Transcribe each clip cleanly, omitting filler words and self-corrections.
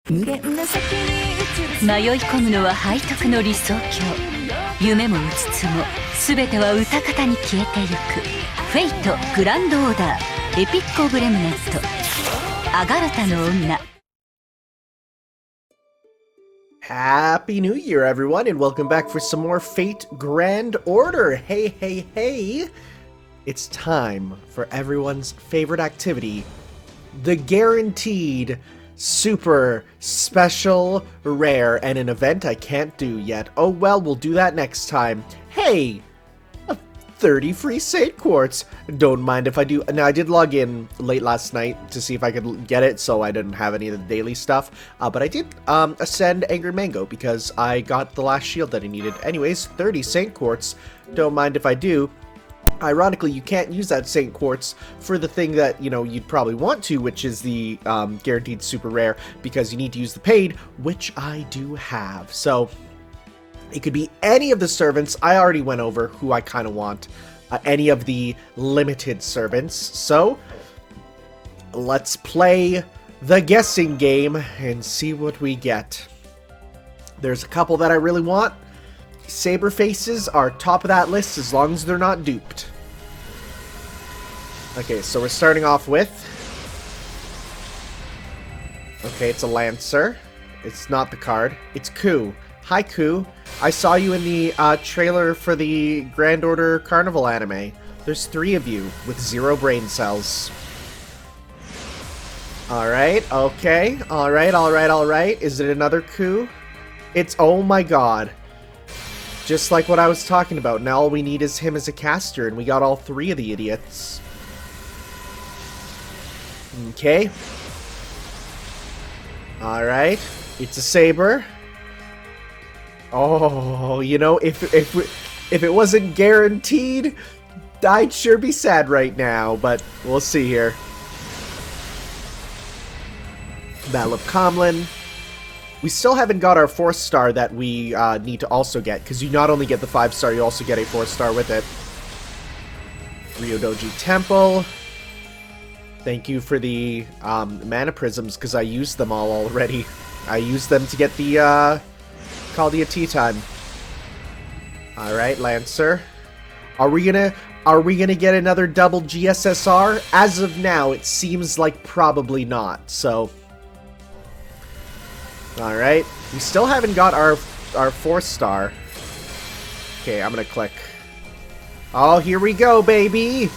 迷い込むのは背徳の理想郷。夢もうつつも全ては歌方に消えてゆく。フェイトグランドオーダーエピックオブレムネントアガルタの女。 Happy New Year, everyone, and welcome back for some more Fate Grand Order. Hey, hey, hey! It's time for everyone's favorite activity, the guaranteed super special rare, and an event I can't do yet. Oh well, we'll do that next time. Hey! 30 free Saint Quartz. Don't mind if I do. Now, I did log in late last night to see if I could get it, so I didn't have any of the daily stuff. But I did ascend Angry Mango because I got the last shield that I needed. Anyways, 30 Saint Quartz. Don't mind if I do. Ironically, you can't use that Saint Quartz for the thing that, you know, you'd probably want to, which is the guaranteed super rare, because you need to use the paid, which I do have. So it could be any of the servants. I already went over who I kind of want. Any of the limited servants. So let's play the guessing game and see what we get. There's a couple that I really want. Saber faces are top of that list as long as they're not duped. Okay, so we're starting off with... Okay, it's a Lancer. It's not the card. It's Ku. Hi, Ku. I saw you in the trailer for the Grand Order Carnival anime. There's 3 of you with 0 brain cells. Alright, okay. Alright. Is it another Ku? It's... Oh my god. Just like what I was talking about. Now all we need is him as a caster, and we got all 3 of the idiots. Okay. Alright. It's a Saber. Oh, you know, if it wasn't guaranteed, I'd sure be sad right now, but we'll see here. Battle of Comlin. We still haven't got our 4-star that we need to also get, because you not only get the 5-star, you also get a 4-star with it. Ryodoji Temple. Thank you for the mana prisms, because I used them all already. I used them to get the Caldia Tea Time. Alright, Lancer. Are we gonna get another double GSSR? As of now, it seems like probably not, so... Alright. We still haven't got our 4-star. Okay, I'm gonna click. Oh, here we go, baby!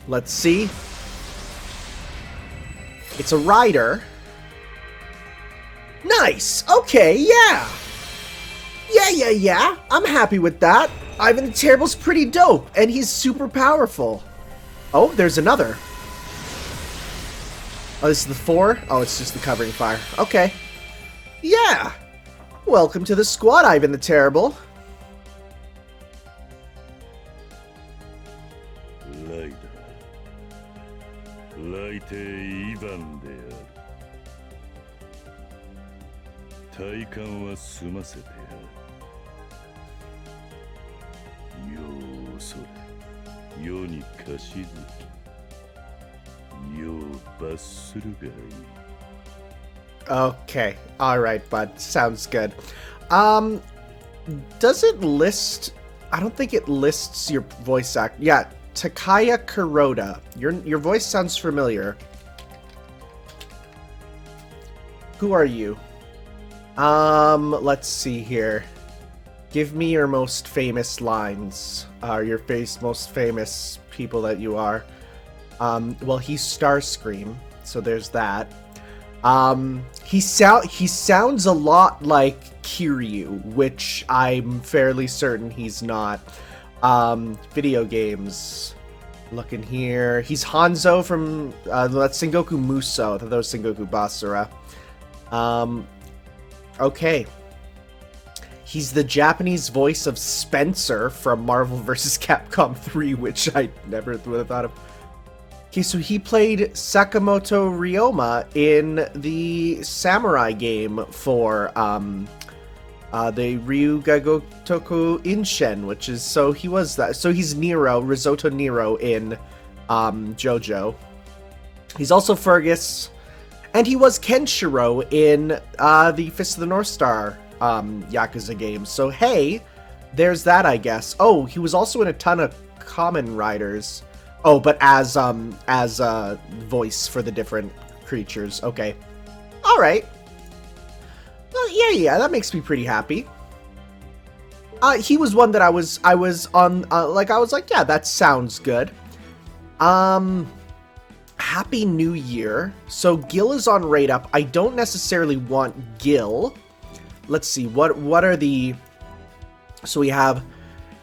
Let's see. It's a Rider. Nice! Okay, yeah! Yeah! I'm happy with that. Ivan the Terrible's pretty dope, and he's super powerful. Oh, there's another. Oh, this is the 4? Oh, it's just the covering fire. Okay. Yeah! Welcome to the squad, Ivan the Terrible. Okay, alright, bud. Sounds good. Does it list... I don't think it lists your voice act... Yeah, Takaya Kuroda. Your voice sounds familiar. Who are you? Let's see here. Give me your most famous lines. Your most famous people that you are. Well, he's Starscream, so there's that. He sounds a lot like Kiryu, which I'm fairly certain he's not. Video games. Looking here. He's Hanzo from, that's Sengoku Musou. I thought that was Sengoku Basara. Okay. He's the Japanese voice of Spencer from Marvel vs. Capcom 3, which I never would have thought of. Okay, so he played Sakamoto Ryoma in the Samurai game for the Ryugagotoku Inshen, which is, so he was that. So he's Nero, Risotto Nero in JoJo. He's also Fergus, And he was Kenshiro in the Fist of the North Star Yakuza games. So hey, there's that, I guess. Oh, he was also in a ton of Kamen Riders. Oh, but as voice for the different creatures. Okay. All right. Well, yeah, that makes me pretty happy. He was one that I was on, like, I was like, yeah, that sounds good. Happy New Year. So Gil is on rate up. I don't necessarily want Gil. Let's see, what are the... So we have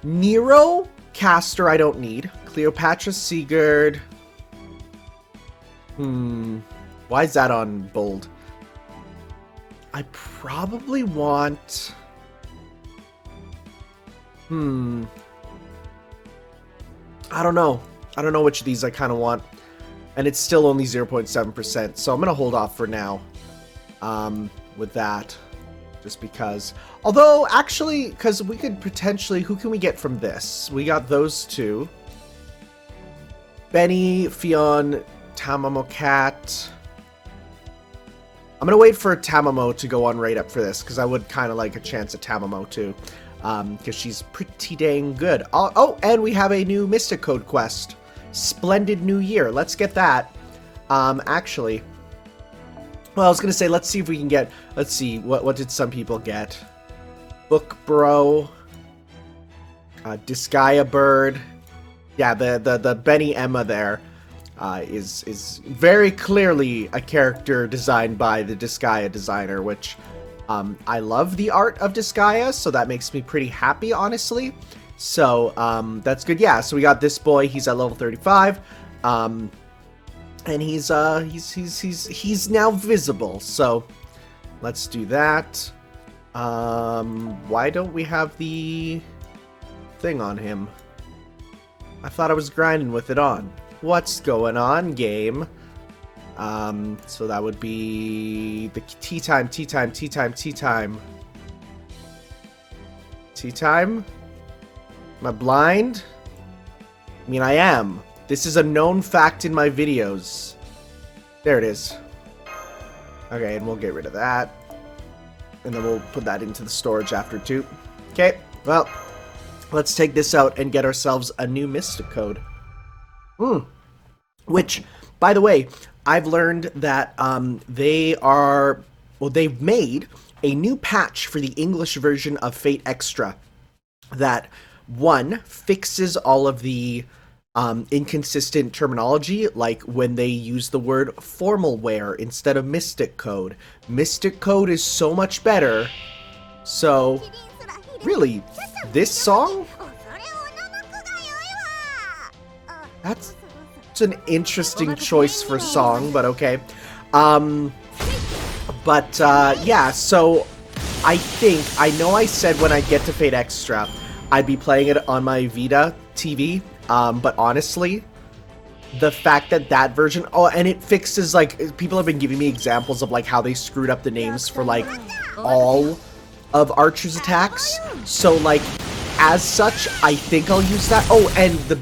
Nero, Castor I don't need. Cleopatra, Sigurd. Why is that on bold? I probably want... I don't know. I don't know which of these I kind of want. And it's still only 0.7%, so I'm going to hold off for now with that. Just because. Although, actually, because we could potentially... Who can we get from this? We got those two. Benny, Fionn, Tamamo Cat. I'm going to wait for Tamamo to go on rate up for this, because I would kind of like a chance at Tamamo, too. Because she's pretty dang good. Oh, and we have a new Mystic Code quest. Splendid New Year. Let's get that. Actually... Well, I was going to say, let's see if we can get... Let's see, what did some people get? Book Bro. Disgaea Bird. Yeah, the Benny Emma there is very clearly a character designed by the Disgaea designer, which I love the art of Disgaea, so that makes me pretty happy, honestly. So, that's good. Yeah, so we got this boy. He's at level 35. And he's now visible, so let's do that. Why don't we have the thing on him? I thought I was grinding with it on. What's going on, game? So that would be the tea time. Am I blind? I mean, I am. This is a known fact in my videos. There it is. Okay, and we'll get rid of that. And then we'll put that into the storage after too. Okay, well, let's take this out and get ourselves a new Mystic Code. Which, by the way, I've learned that they've made a new patch for the English version of Fate Extra that, one, fixes all of the inconsistent terminology, like when they use the word formal wear instead of Mystic Code. Mystic Code is so much better. So, really, this song? That's an interesting choice for song, but okay. Yeah, so I know I said when I get to Fate Extra, I'd be playing it on my Vita TV. But honestly, the fact that version... Oh, and it fixes, like... People have been giving me examples of, like, how they screwed up the names for, like, all of Archer's attacks. So, like, as such, I think I'll use that. Oh, and the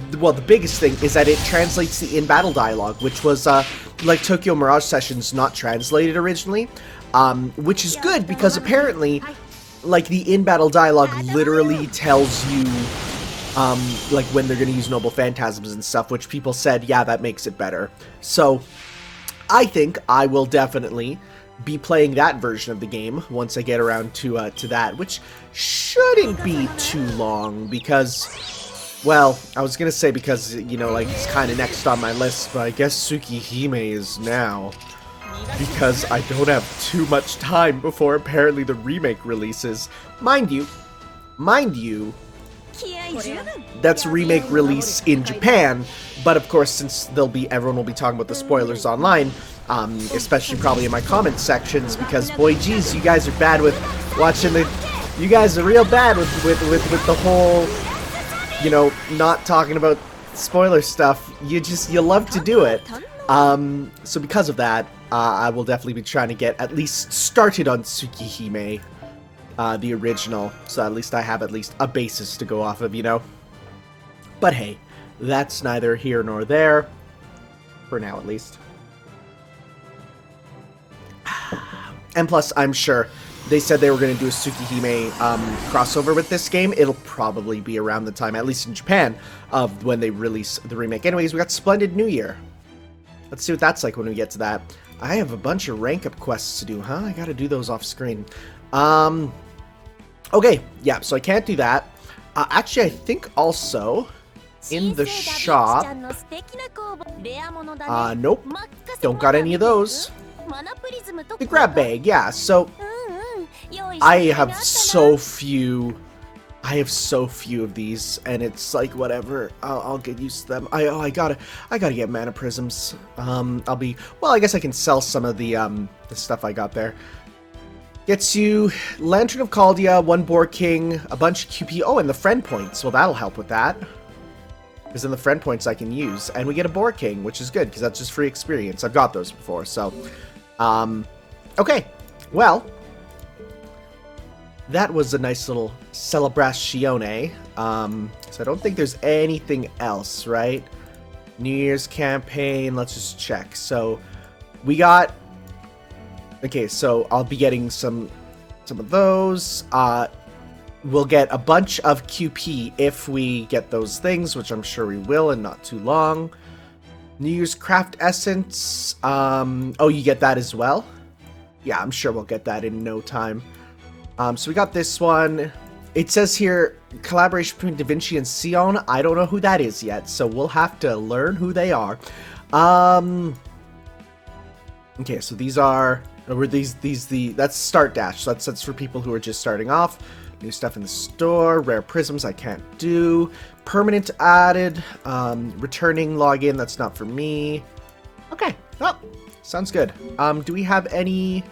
biggest thing is that it translates the in-battle dialogue, which was, like, Tokyo Mirage Sessions not translated originally. Which is good, because apparently, like, the in-battle dialogue literally tells you... like when they're going to use Noble Phantasms and stuff, which people said, yeah, that makes it better. So, I think I will definitely be playing that version of the game once I get around to that, which shouldn't be too long, because, well, I was going to say because, you know, like, it's kind of next on my list, but I guess Tsukihime is now, because I don't have too much time before apparently the remake releases. Mind you, that's remake release in Japan, but of course, since everyone will be talking about the spoilers online, especially probably in my comment sections, because boy, geez, you guys are bad with watching you guys are real bad with the whole, you know, not talking about spoiler stuff. You love to do it. So because of that, I will definitely be trying to get at least started on Tsukihime. The original, so at least I have at least a basis to go off of, you know? But hey, that's neither here nor there, for now at least. And plus, I'm sure they said they were going to do a Tsukihime crossover with this game. It'll probably be around the time, at least in Japan, of when they release the remake. Anyways, we got Splendid New Year. Let's see what that's like when we get to that. I have a bunch of rank up quests to do, huh? I gotta do those off screen. Okay, yeah, so I can't do that. Actually, I think also in the shop... nope. Don't got any of those. The grab bag, yeah, so... I have so few of these, and it's like whatever. I'll get used to them. I gotta get mana prisms. I guess I can sell some of the stuff I got there. Gets you Lantern of Chaldea, 1 Boar King, a bunch of QP. Oh, and the friend points. Well, that'll help with that. Because then the friend points I can use, and we get a Boar King, which is good because that's just free experience. I've got those before, so okay. Well, that was a nice little celebrazione. So I don't think there's anything else, right? New Year's campaign, let's just check. So we got... Okay, so I'll be getting some of those. We'll get a bunch of QP if we get those things, which I'm sure we will in not too long. New Year's Craft Essence. Oh, you get that as well? Yeah, I'm sure we'll get that in no time. So we got this one. It says here, collaboration between Da Vinci and Sion. I don't know who that is yet, so we'll have to learn who they are. Okay, so these are... That's Start Dash. So that's for people who are just starting off. New stuff in the store. Rare prisms I can't do. Permanent added. Returning login. That's not for me. Okay. Well, sounds good. Do we have any...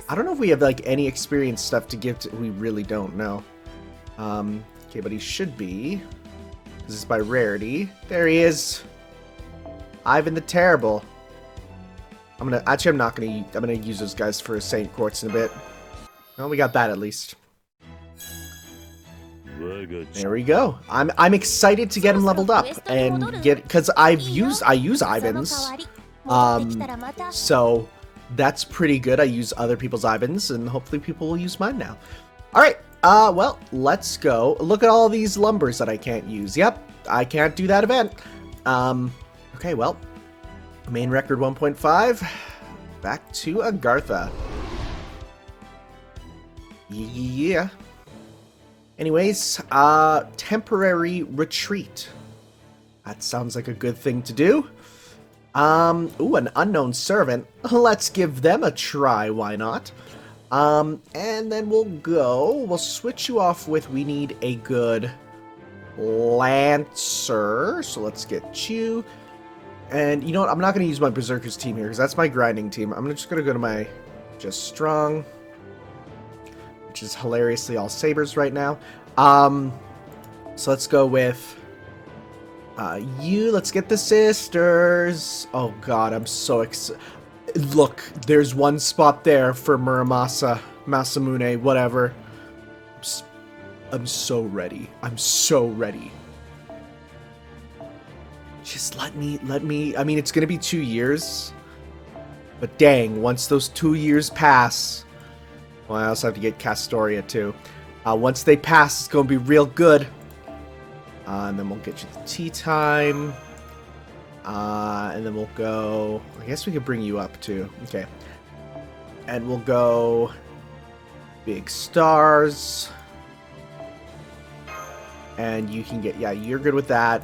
I don't know if we have like any experience stuff to give to... We really don't know. Okay, but he should be. This is by rarity. There he is. Ivan the Terrible. I'm not gonna use those guys for Saint Quartz in a bit. Well, we got that at least. There we go. I'm excited to get him leveled up and because I use Ivan's. So that's pretty good. I use other people's Ivan's and hopefully people will use mine now. All right. Well, let's go. Look at all these lumbers that I can't use. Yep, I can't do that event. Okay, well, main record 1.5. Back to Agartha. Yeah. Anyways, temporary retreat. That sounds like a good thing to do. Ooh, an unknown servant. Let's give them a try, why not? And then we'll switch you off with, we need a good Lancer. So let's get you. And you know what, I'm not going to use my Berserkers team here, because that's my grinding team. I'm just going to go to my Just Strong, which is hilariously all sabers right now. So let's go with you. Let's get the sisters. Oh god, I'm so excited. Look, there's one spot there for Muramasa, Masamune, whatever. I'm so ready. I'm so ready. Just let me, I mean, it's gonna be 2 years. But dang, once those 2 years pass... Well, I also have to get Castoria too. Once they pass, it's gonna be real good. And then we'll get you the tea time. And then we'll go... I guess we could bring you up too. Okay. And we'll go... Big stars. And you can get... Yeah, you're good with that.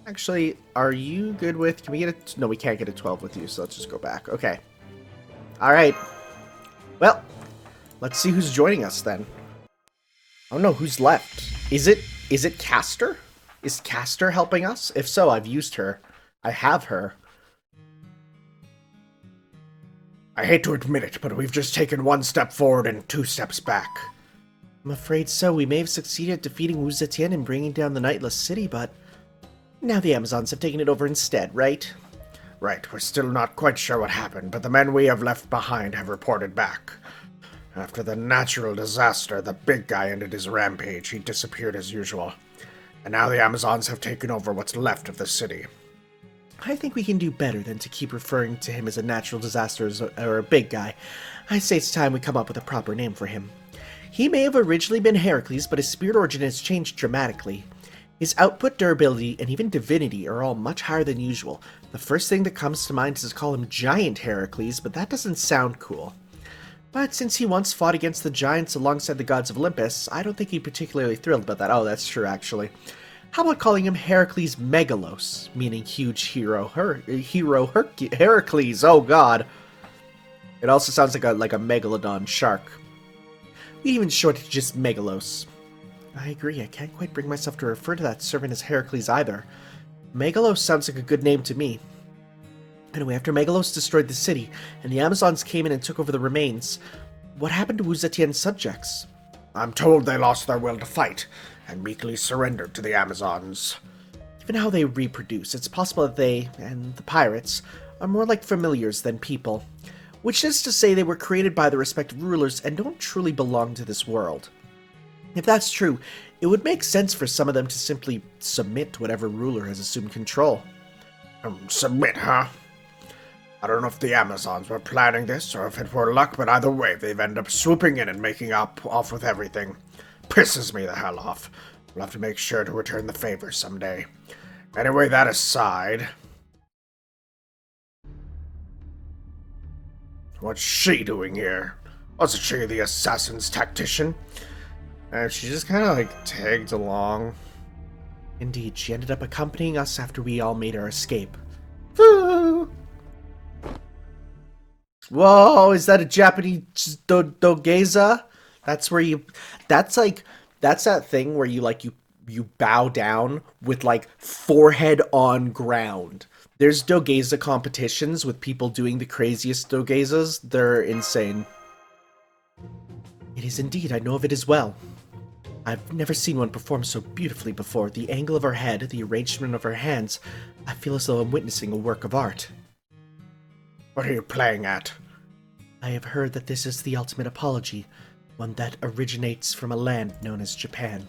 Actually, are you good with... Can we get a... No, we can't get a 12 with you, so let's just go back. Okay. Alright. Well, let's see who's joining us then. I don't know who's left. Is it Caster? Is Caster helping us? If so, I've used her. I have her. I hate to admit it, but we've just taken 1 step forward and 2 steps back. I'm afraid so. We may have succeeded at defeating Wu Zetian and bringing down the Nightless City, but now the Amazons have taken it over instead, right? Right. We're still not quite sure what happened, but the men we have left behind have reported back. After the natural disaster, the big guy ended his rampage. He disappeared as usual. And now the Amazons have taken over what's left of the city. I think we can do better than to keep referring to him as a natural disaster or a big guy. I say it's time we come up with a proper name for him. He may have originally been Heracles, but his spirit origin has changed dramatically. His output, durability, and even divinity are all much higher than usual. The first thing that comes to mind is to call him Giant Heracles, but that doesn't sound cool. But since he once fought against the giants alongside the gods of Olympus, I don't think he'd particularly thrilled about that. Oh, that's true, actually. How about calling him Heracles Megalos, meaning huge hero Heracles, oh god. It also sounds like a megalodon shark. We even short it just Megalos. I agree, I can't quite bring myself to refer to that servant as Heracles either. Megalos sounds like a good name to me. Anyway, after Megalos destroyed the city, and the Amazons came in and took over the remains, what happened to Wu Zetian's subjects? I'm told they lost their will to fight, and meekly surrendered to the Amazons. Given how they reproduce, it's possible that they, and the pirates, are more like familiars than people, which is to say they were created by the respective rulers and don't truly belong to this world. If that's true, it would make sense for some of them to simply submit to whatever ruler has assumed control. Submit, huh? I don't know if the Amazons were planning this, or if it were luck, but either way, they've ended up swooping in and making off with everything. Pisses me the hell off. We'll have to make sure to return the favor someday. Anyway, that aside... What's she doing here? Wasn't she the Assassins Tactician? And she just kind of tagged along. Indeed, she ended up accompanying us after we all made our escape. Whoa, is that a Japanese dogeza? That's where you... That's that thing where you bow down with, forehead on ground. There's dogeza competitions with people doing the craziest dogezas. They're insane. It is indeed, I know of it as well. I've never seen one perform so beautifully before. The angle of her head, the arrangement of her hands, I feel as though I'm witnessing a work of art. What are you playing at? I have heard that this is the ultimate apology, one that originates from a land known as Japan.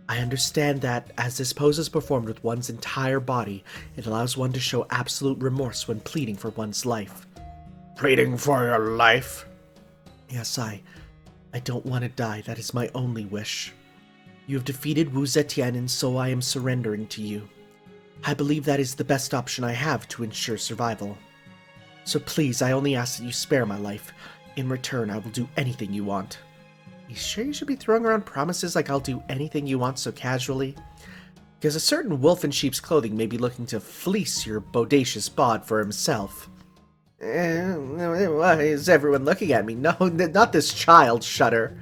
I understand that, as this pose is performed with one's entire body, it allows one to show absolute remorse when pleading for one's life. Pleading for your life? Yes, I don't want to die. That is my only wish. You have defeated Wu Zetian, and so I am surrendering to you. I believe that is the best option I have to ensure survival. So please, I only ask that you spare my life. In return, I will do anything you want. You sure you should be throwing around promises like I'll do anything you want so casually? Because a certain wolf in sheep's clothing may be looking to fleece your bodacious bod for himself. Why is everyone looking at me? No, not this child, Shudder.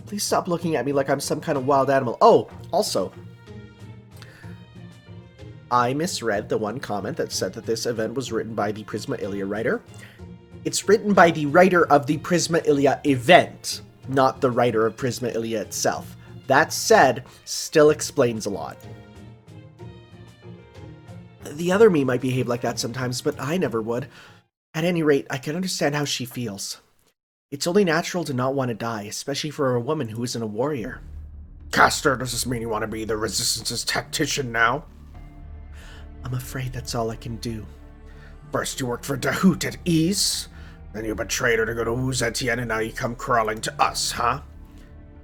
Please stop looking at me like I'm some kind of wild animal. Oh, also, I misread the one comment that said that this event was written by the Prisma Ilia writer. It's written by the writer of the Prisma Ilia event, not the writer of Prisma Ilia itself. That said, still explains a lot. The other me might behave like that sometimes, but I never would. At any rate, I can understand how she feels. It's only natural to not want to die, especially for a woman who isn't a warrior. Castor, does this mean you want to be the Resistance's tactician now? I'm afraid that's all I can do. First you worked for Dahoot at Ease, then you betrayed her to go to Wu Zetian, and now you come crawling to us, huh?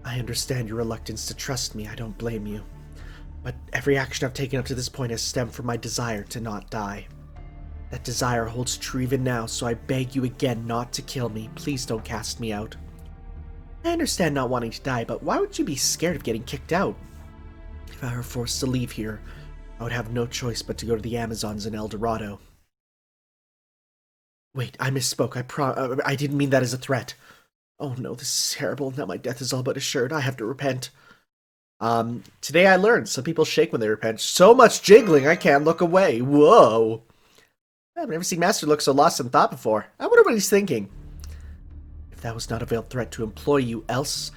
I understand your reluctance to trust me, I don't blame you. But every action I've taken up to this point has stemmed from my desire to not die. That desire holds true even now, so I beg you again not to kill me. Please don't cast me out. I understand not wanting to die, but why would you be scared of getting kicked out? If I were forced to leave here, I would have no choice but to go to the Amazons in El Dorado. Wait, I misspoke. I didn't mean that as a threat. Oh no, this is terrible. Now my death is all but assured. I have to repent. Today I learned some people shake when they repent. So much jiggling, I can't look away. Whoa. I've never seen Master look so lost in thought before. I wonder what he's thinking. If that was not a veiled threat to employ you, else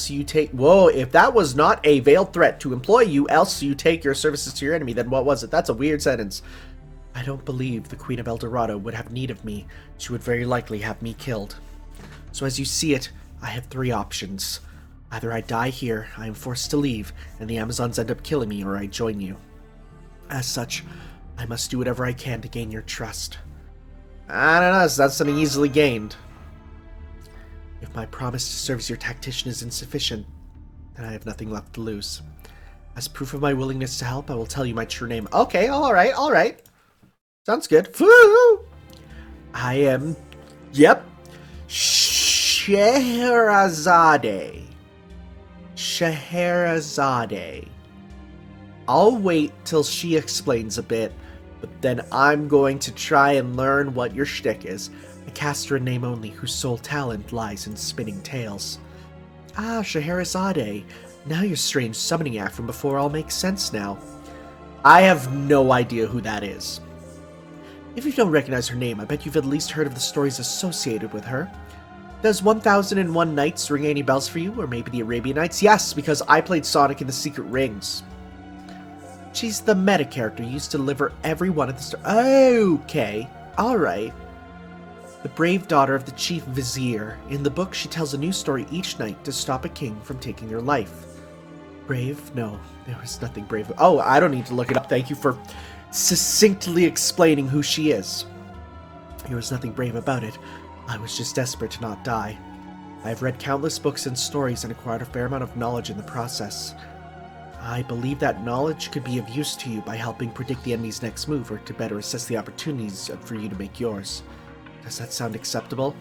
you take... Whoa, if that was not a veiled threat to employ you, else you take your services to your enemy, then what was it? That's a weird sentence. I don't believe the Queen of El Dorado would have need of me. She would very likely have me killed. So as you see it, I have three options. Either I die here, I am forced to leave, and the Amazons end up killing me, or I join you. As such, I must do whatever I can to gain your trust. I don't know, so that's something easily gained. If my promise to serve as your tactician is insufficient, then I have nothing left to lose. As proof of my willingness to help, I will tell you my true name. Okay, alright. Sounds good. I am... Yep. Scheherazade. Scheherazade. I'll wait till she explains a bit, but then I'm going to try and learn what your shtick is. A caster in name only, whose sole talent lies in spinning tales. Ah, Scheherazade. Now your strange summoning act from before all makes sense now. I have no idea who that is. If you don't recognize her name, I bet you've at least heard of the stories associated with her. Does 1001 Nights ring any bells for you, or maybe the Arabian Nights? Yes, because I played Sonic in the Secret Rings. She's the meta character used to deliver every one of the stories. Okay, alright. The brave daughter of the chief vizier. In the book, she tells a new story each night to stop a king from taking her life. Brave? No, there was nothing brave. Oh, I don't need to look it up. Thank you for succinctly explaining who she is. There was nothing brave about it. I was just desperate to not die. I have read countless books and stories and acquired a fair amount of knowledge in the process. I believe that knowledge could be of use to you by helping predict the enemy's next move or to better assess the opportunities for you to make yours. Does that sound acceptable?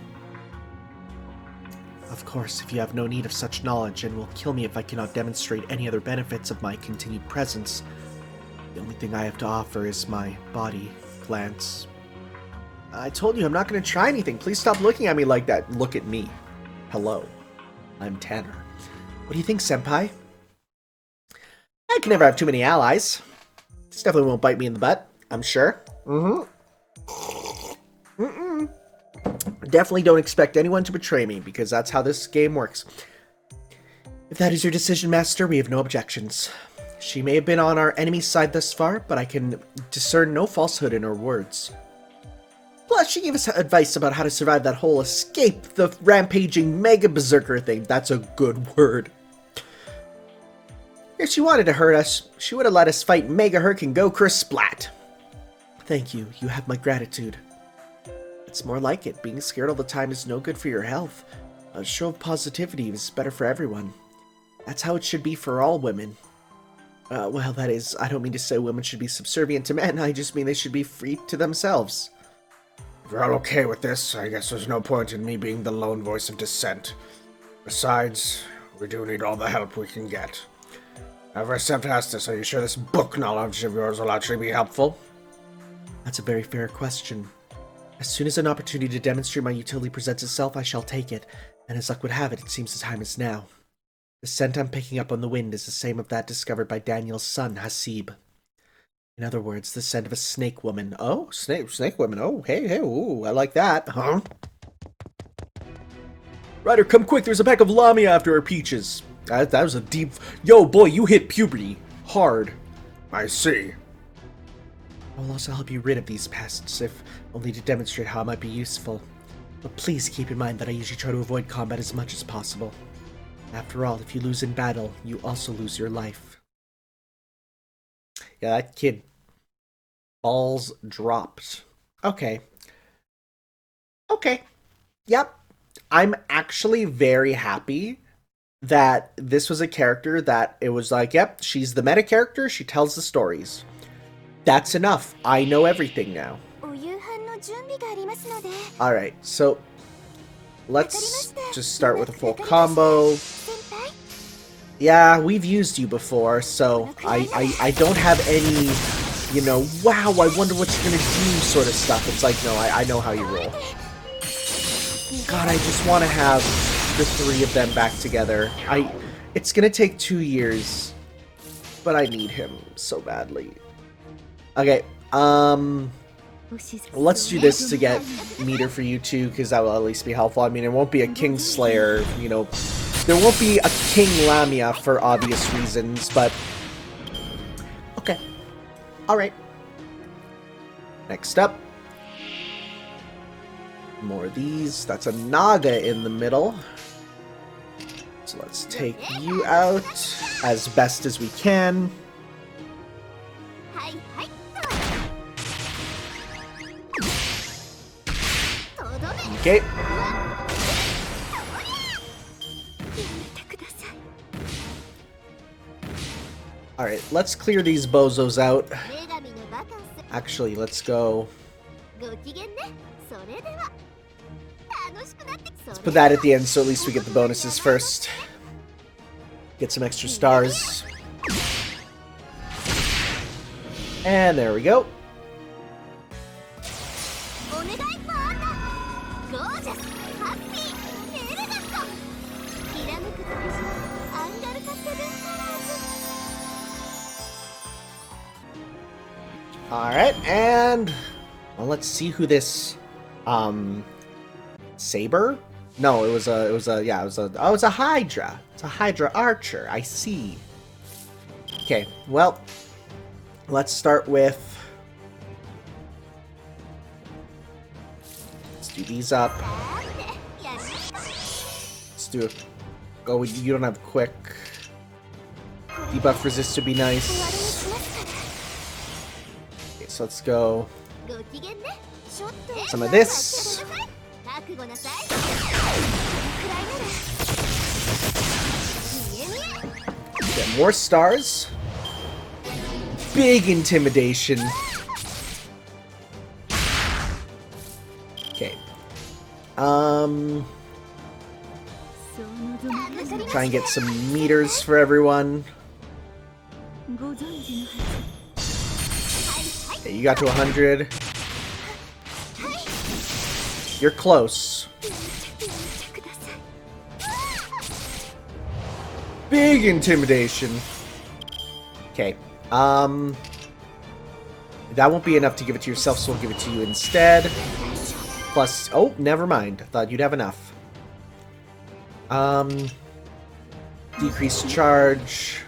Of course, if you have no need of such knowledge and will kill me if I cannot demonstrate any other benefits of my continued presence, the only thing I have to offer is my body glance. I told you I'm not going to try anything. Please stop looking at me like that. Look at me. Hello. I'm Tanner. What do you think, senpai? I can never have too many allies. This definitely won't bite me in the butt, I'm sure. Definitely don't expect anyone to betray me, because that's how this game works. If that is your decision, Master, we have no objections. She may have been on our enemy's side thus far, but I can discern no falsehood in her words. Plus, she gave us advice about how to survive that whole escape the rampaging mega berserker thing. That's a good word. If she wanted to hurt us, she would have let us fight Mega Herc and go kersplat. Thank you. You have my gratitude. It's more like it. Being scared all the time is no good for your health. A show of positivity is better for everyone. That's how it should be for all women. Well, that is, I don't mean to say women should be subservient to men. I just mean they should be free to themselves. If you're all okay with this, I guess there's no point in me being the lone voice of dissent. Besides, we do need all the help we can get. However, Sept asked us, are you sure this book knowledge of yours will actually be helpful? That's a very fair question. As soon as an opportunity to demonstrate my utility presents itself, I shall take it, and as luck would have it, it seems the time is now. The scent I'm picking up on the wind is the same of that discovered by Daniel's son, Hasib. In other words, the scent of a snake woman. Oh, snake woman. Oh, hey, ooh, I like that. Huh? Ryder, come quick, there's a pack of Lamia after our peaches. That was a deep... Yo, boy, you hit puberty. Hard. I see. I will also help you rid of these pests, if only to demonstrate how it might be useful. But please keep in mind that I usually try to avoid combat as much as possible. After all, if you lose in battle, you also lose your life. Yeah, that kid... balls dropped. Okay. Yep. I'm actually very happy that this was a character that it was like, yep, she's the meta character, she tells the stories. That's enough. I know everything now. Alright, so let's just start with a full combo. Yeah, we've used you before, so I don't have any, you know, wow, I wonder what you're gonna do sort of stuff. It's like, no, I know how you roll. God, I just want to have the three of them back together. It's gonna take 2 years, but I need him so badly. Okay, let's do this to get Meteor for you too, because that will at least be helpful. I mean, it won't be a Kingslayer, you know, there won't be a King Lamia for obvious reasons, but okay. Alright. Next up. More of these. That's a Naga in the middle. So let's take you out as best as we can. Okay. Alright, let's clear these bozos out. Actually, let's go. Let's put that at the end so at least we get the bonuses first. Get some extra stars. And there we go. Alright, and well, let's see who this Saber? No, it was a Hydra. It's a Hydra Archer, I see. Okay, well, let's start with, let's do these up. Let's do it. Go, you don't have quick. Debuff resist would be nice. Okay, so let's go. Some of this. Get more stars. Big intimidation. Okay. Try and get some meters for everyone. Okay, you got to 100. You're close. Big intimidation. Okay. That won't be enough to give it to yourself, so we'll give it to you instead. Plus, oh, never mind. I thought you'd have enough. Decreased charge.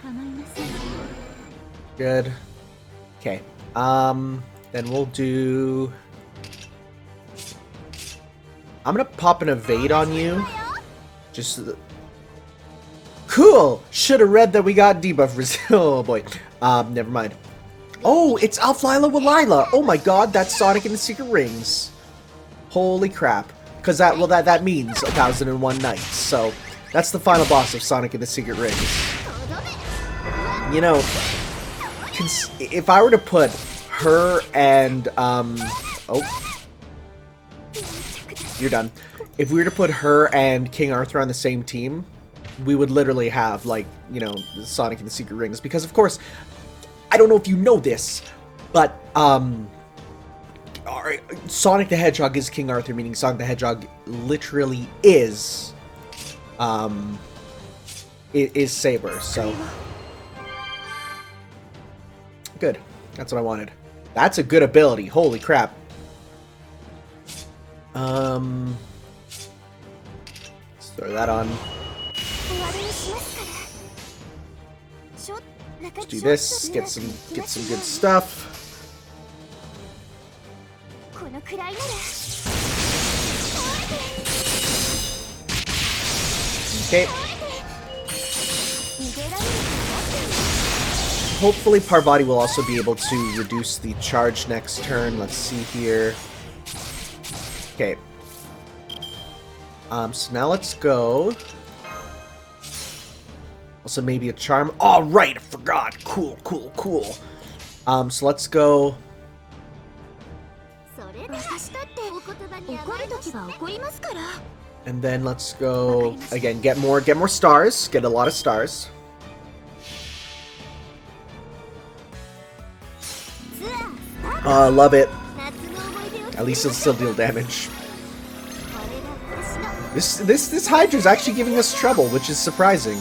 Good. Okay. Then we'll do... I'm gonna pop an evade on you. Just... Cool! Should've read that we got debuff resist. Oh boy. Never mind. Oh, it's Alflyla Walila! Oh my god, that's Sonic and the Secret Rings. Holy crap. Because that means 1001 Nights. So, that's the final boss of Sonic and the Secret Rings. You know, if I were to put her and, oh. You're done. If we were to put her and King Arthur on the same team, we would literally have, like, you know, Sonic and the Secret Rings. Because, of course, I don't know if you know this, but, Sonic the Hedgehog is King Arthur, meaning Sonic the Hedgehog literally is Saber, so... Good. That's what I wanted. That's a good ability. Holy crap. Let's throw that on. Let's do this. Get some good stuff. Okay. Hopefully Parvati will also be able to reduce the charge next turn. Let's see here. Okay. So now let's go. Also maybe a charm. Oh, right, I forgot. Cool. So let's go. And then let's go again. Get more stars. Get a lot of stars. Love it. At least it'll still deal damage. This Hydra's actually giving us trouble, which is surprising.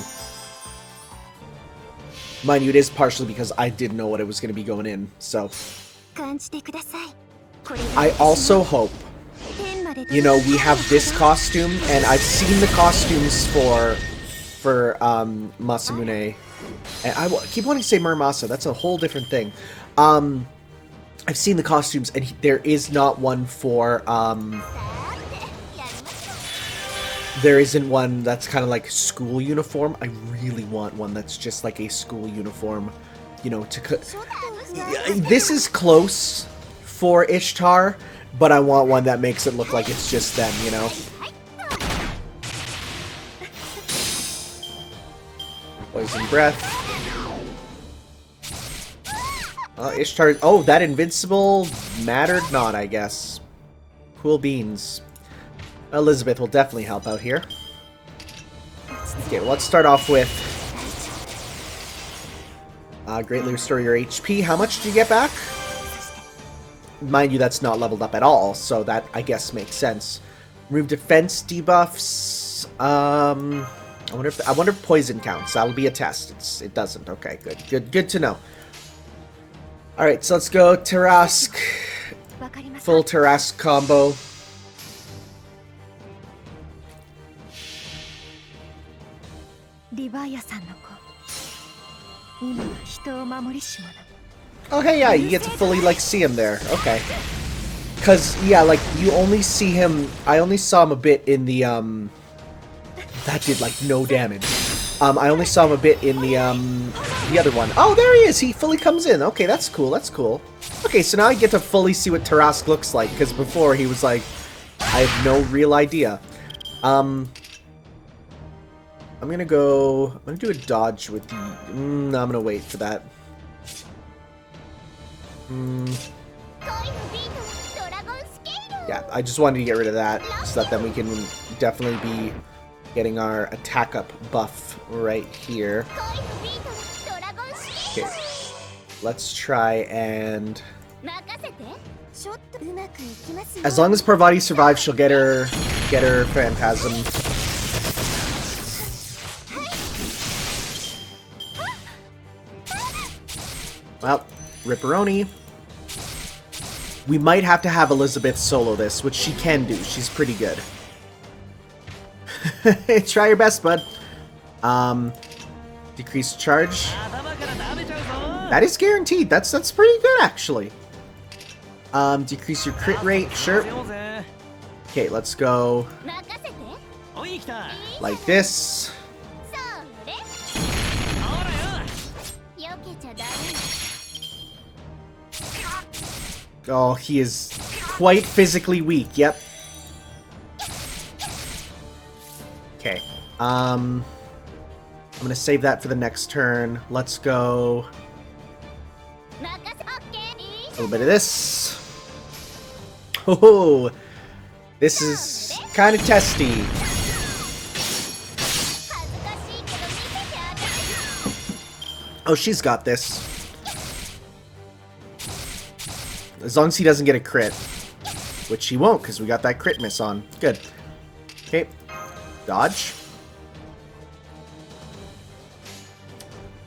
Mind you, it is partially because I didn't know what it was going to be going in, so... I also hope, you know, we have this costume, and I've seen the costumes for Masamune. And I keep wanting to say Muramasa, that's a whole different thing. I've seen the costumes, and there is not one for, there isn't one that's kind of like school uniform. I really want one that's just like a school uniform, you know, this is close for Ishtar, but I want one that makes it look like it's just them, you know? Poison Breath. Ishtar... Oh, that invincible mattered not, I guess. Cool beans. Elizabeth will definitely help out here. Okay, let's start off with... greatly restore your HP. How much do you get back? Mind you, that's not leveled up at all, so that, I guess, makes sense. Remove defense debuffs. I wonder if poison counts. That'll be a test. It doesn't. Okay, good to know. Alright, so let's go Tarask. Full Tarask combo. Oh, hey, yeah, you get to fully, like, see him there. Okay. Because, yeah, like, you only see him... I only saw him a bit in the, That did, like, no damage. I only saw him a bit in the other one. Oh, there he is! He fully comes in. Okay, that's cool, that's cool. Okay, so now I get to fully see what Tarask looks like, because before he was like, I have no real idea. I'm gonna do a dodge with the... no, I'm gonna wait for that. Yeah, I just wanted to get rid of that, so that then we can definitely be getting our attack up buff right here. Okay, let's try and... As long as Parvati survives, she'll get her Phantasm. Well, Ripperoni. We might have to have Elizabeth solo this, which she can do. She's pretty good. Try your best, bud. Decrease charge. That is guaranteed. That's pretty good, actually. Decrease your crit rate. Sure. Okay, let's go like this. Oh, he is quite physically weak. Yep. Okay. I'm gonna save that for the next turn. Let's go. A little bit of this. Oh, this is kind of testy. Oh, she's got this. As long as he doesn't get a crit. Which he won't, because we got that crit miss on. Good. Okay. Dodge.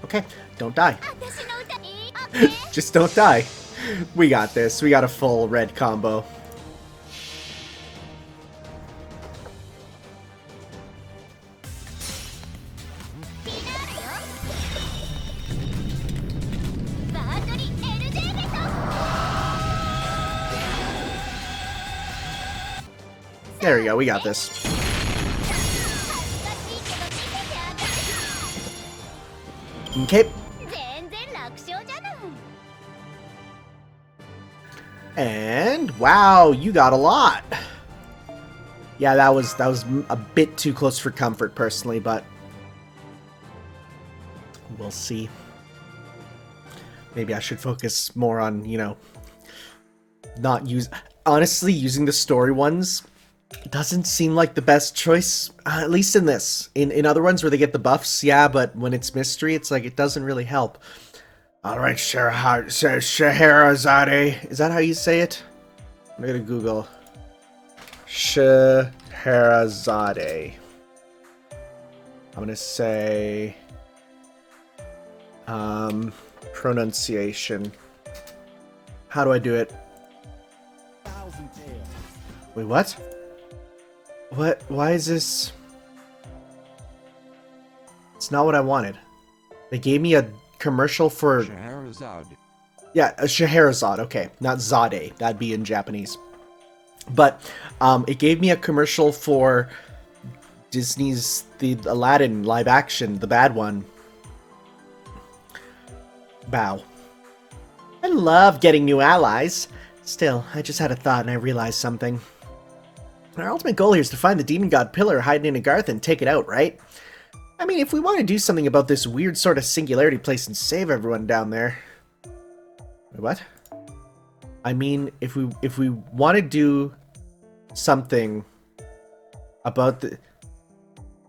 Okay. Don't die. Just don't die. We got this. We got a full red combo. There we go, we got this. Okay. And wow, you got a lot. Yeah, that was a bit too close for comfort personally, but we'll see. Maybe I should focus more on, you know, honestly, using the story ones doesn't seem like the best choice, at least in this. In other ones where they get the buffs, yeah, but when it's mystery, it's like it doesn't really help. Alright, Scheherazade. Is that how you say it? I'm gonna Google. Scheherazade. I'm gonna say... pronunciation. How do I do it? Wait, what? What? Why is this? It's not what I wanted. They gave me a commercial for... Scheherazade. Yeah, a Scheherazade. Okay, not Zade. That'd be in Japanese. But it gave me a commercial for Disney's the Aladdin live action, the bad one. Bow. I love getting new allies. Still, I just had a thought and I realized something. Our ultimate goal here is to find the demon god pillar hiding in Agartha and take it out, right? I mean, if we want to do something about this weird sort of singularity place and save everyone down there... Wait, what? I mean, if we want to do something about the...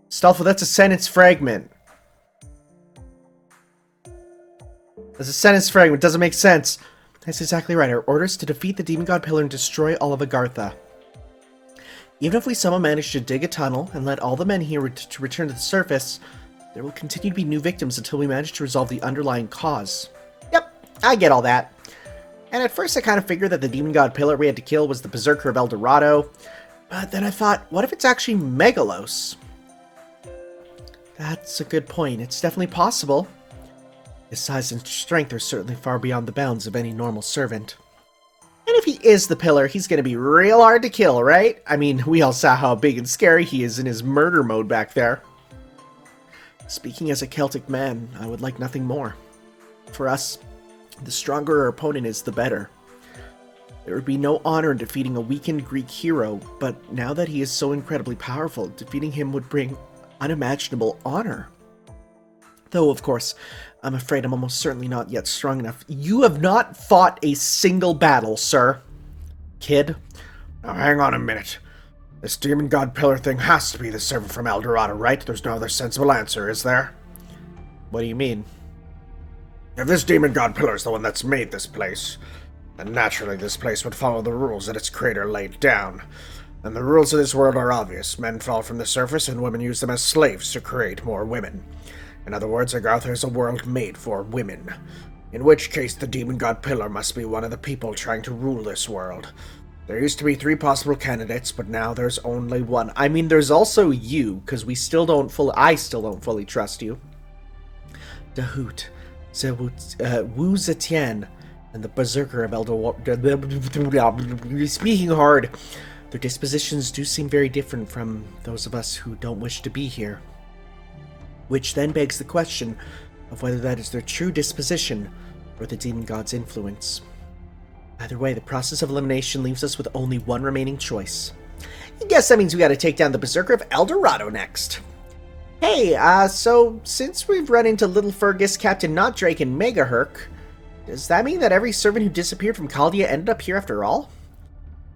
Stolfo, that's a sentence fragment. That's a sentence fragment. Doesn't make sense. That's exactly right. Our orders to defeat the demon god pillar and destroy all of Agartha. Even if we somehow manage to dig a tunnel and let all the men here to return to the surface, there will continue to be new victims until we manage to resolve the underlying cause. Yep, I get all that. And at first I kind of figured that the demon god pillar we had to kill was the Berserker of El Dorado, but then I thought, what if it's actually Megalos? That's a good point. It's definitely possible. His size and strength are certainly far beyond the bounds of any normal servant. And if he is the pillar, he's going to be real hard to kill, right? I mean, we all saw how big and scary he is in his murder mode back there. Speaking as a Celtic man, I would like nothing more. For us, the stronger our opponent is, the better. There would be no honor in defeating a weakened Greek hero, but now that he is so incredibly powerful, defeating him would bring unimaginable honor. Though, of course, I'm afraid I'm almost certainly not yet strong enough. You have not fought a single battle, sir. Kid. Now, hang on a minute. This demon god pillar thing has to be the servant from El Dorado, right? There's no other sensible answer, is there? What do you mean? If this demon god pillar is the one that's made this place, then naturally this place would follow the rules that its creator laid down. And the rules of this world are obvious. Men fall from the surface and women use them as slaves to create more women. In other words, Agartha is a world made for women. In which case, the demon god pillar must be one of the people trying to rule this world. There used to be 3 possible candidates, but now there's only one. I mean, there's also you, because I still don't fully trust you. Dahoot, Wu Zetian, and the Berserker of Speaking hard, their dispositions do seem very different from those of us who don't wish to be here. Which then begs the question of whether that is their true disposition or the demon god's influence. Either way, the process of elimination leaves us with only one remaining choice. I guess that means we gotta take down the Berserker of El Dorado next. Hey, so since we've run into Little Fergus, Captain Notdrake, and Megaherc, does that mean that every servant who disappeared from Chaldea ended up here after all?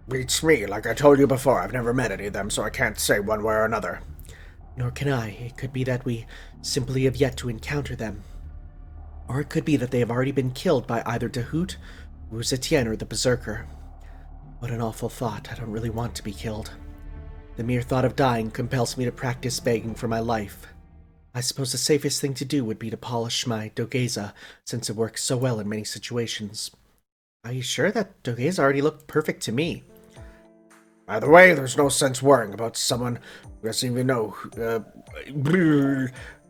Beats me. Like I told you before, I've never met any of them, so I can't say one way or another. Nor can I. It could be that we simply have yet to encounter them. Or it could be that they have already been killed by either Dahoot, Wu Zetian, or the Berserker. What an awful thought. I don't really want to be killed. The mere thought of dying compels me to practice begging for my life. I suppose the safest thing to do would be to polish my Dogeza, since it works so well in many situations. Are you sure that Dogeza already looked perfect to me? Either way, there's no sense worrying about someone who doesn't even know.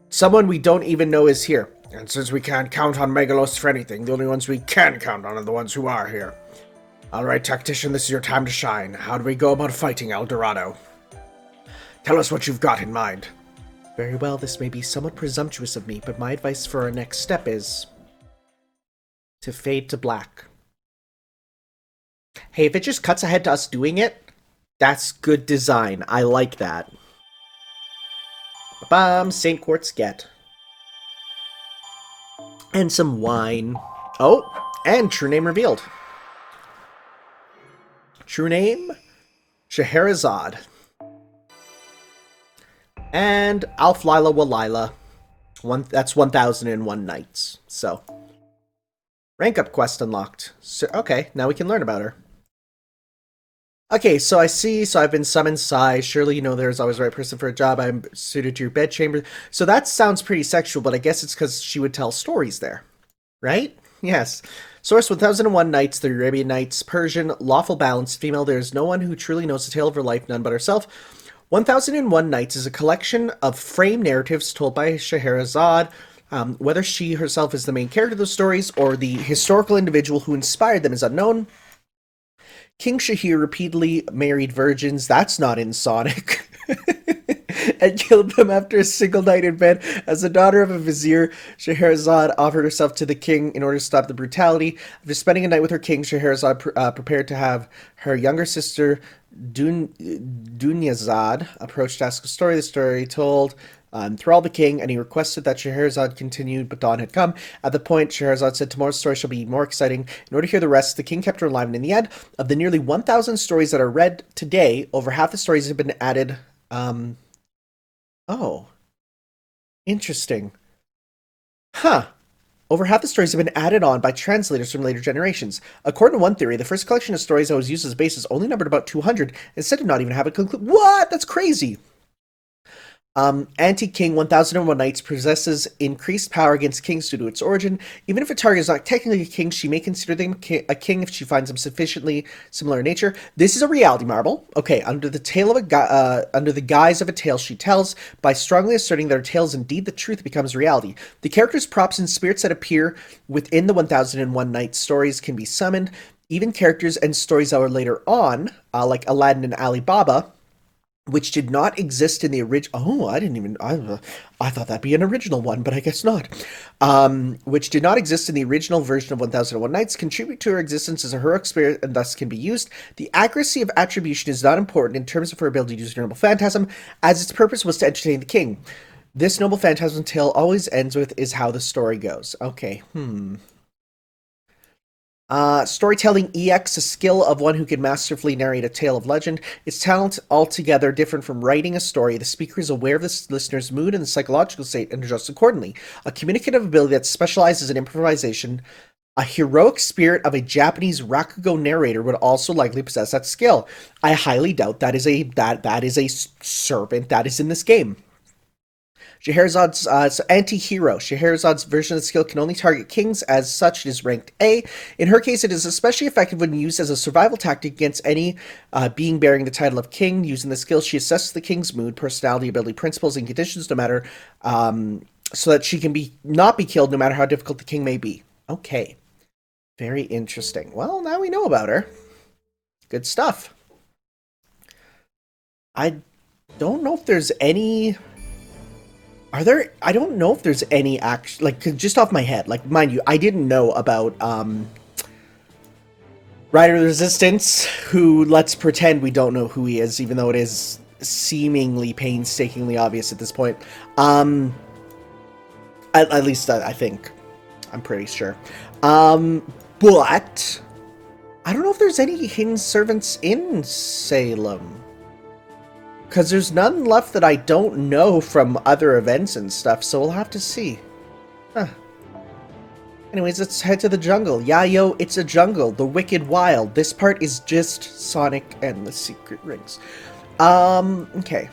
Someone we don't even know is here. And since we can't count on Megalos for anything, the only ones we can count on are the ones who are here. Alright, Tactician, this is your time to shine. How do we go about fighting El Dorado? Tell us what you've got in mind. Very well, this may be somewhat presumptuous of me, but my advice for our next step is to fade to black. Hey, if it just cuts ahead to us doing it, that's good design. I like that. Bam, St. Quartz get. And some wine. Oh, and true name revealed. True name? Scheherazade. And Alf Lila Walila. That's 1001 nights. So, rank up quest unlocked. So, okay, now we can learn about her. Okay, so I see, so I've been summoned Sai. Surely you know there's always the right person for a job. I'm suited to your bedchamber. So that sounds pretty sexual, but I guess it's because she would tell stories there. Right? Yes. Source 1001 Nights, the Arabian Nights, Persian, lawful balance, female. There is no one who truly knows the tale of her life, none but herself. 1001 Nights is a collection of frame narratives told by Scheherazade. Whether she herself is the main character of the stories or the historical individual who inspired them is unknown. King Shahir repeatedly married virgins. That's not in Sonic. and killed them after a single night in bed. As the daughter of a vizier, Scheherazade offered herself to the king in order to stop the brutality. After spending a night with her king, Scheherazade prepared to have her younger sister, Dunyazad, approach to ask a story. The story told enthralled the king, and he requested that Scheherazade continued, but dawn had come. At the point, Scheherazade said, "Tomorrow's story shall be more exciting." In order to hear the rest, the king kept her alive, and in the end, of the nearly 1,000 stories that are read today, over half the stories have been added. Oh. Interesting. Huh. Over half the stories have been added on by translators from later generations. According to one theory, the first collection of stories that was used as a basis only numbered about 200, instead of not even have a conclude. What? That's crazy! Anti-King 1001 Nights possesses increased power against kings due to its origin. Even if a target is not technically a king, she may consider them a king if she finds them sufficiently similar in nature. This is a reality marble. Okay, under the guise of a tale she tells, by strongly asserting that her tale is indeed the truth, becomes reality. The characters, props, and spirits that appear within the 1001 Nights stories can be summoned. Even characters and stories that were later on, like Aladdin and Ali Baba, which did not exist in the original. Oh, I thought that'd be an original one, but I guess not. Which did not exist in the original version of 1001 Nights, contribute to her existence as a heroic spirit and thus can be used. The accuracy of attribution is not important in terms of her ability to use noble phantasm, as its purpose was to entertain the king. This noble phantasm tale always ends with "is how the story goes." Okay, Storytelling EX, a skill of one who can masterfully narrate a tale of legend. Its talent altogether different from writing a story. The speaker is aware of the listener's mood and the psychological state and adjusts accordingly. A communicative ability that specializes in improvisation. A heroic spirit of a Japanese rakugo narrator would also likely possess that skill. I highly doubt that is a servant that is in this game. Scheherazade's anti-hero. Scheherazade's version of the skill can only target kings. As such, it is ranked A. In her case, it is especially effective when used as a survival tactic against any being bearing the title of king. Using the skill, she assesses the king's mood, personality, ability, principles, and conditions, no matter so that she can not be killed, no matter how difficult the king may be. Okay, very interesting. Well, now we know about her. Good stuff. I don't know if there's any. I don't know if there's any just off my head, like, mind you, I didn't know about, Rider of the Resistance, who, let's pretend we don't know who he is, even though it is seemingly painstakingly obvious at this point. At least I think. I'm pretty sure. But I don't know if there's any hidden servants in Salem. Because there's none left that I don't know from other events and stuff, so we'll have to see. Huh. Anyways, let's head to the jungle. Yeah, yo, it's a jungle. The Wicked Wild. This part is just Sonic and the Secret Rings. Okay.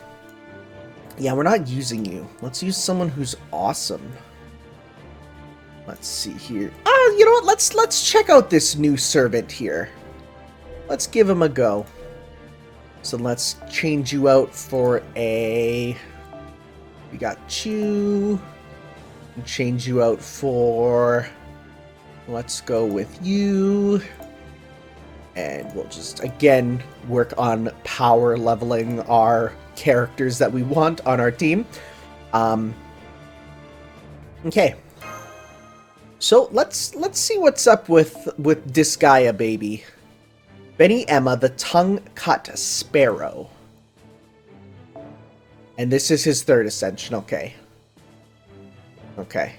Yeah, we're not using you. Let's use someone who's awesome. Let's see here. You know what? Let's check out this new servant here. Let's give him a go. So let's change you out for a... We got you. Change you out for... Let's go with you. And we'll just, again, work on power leveling our characters that we want on our team. Okay. So let's see what's up with Disgaea, baby. Benny Emma, the tongue-cut sparrow. And this is his third ascension. Okay. Okay.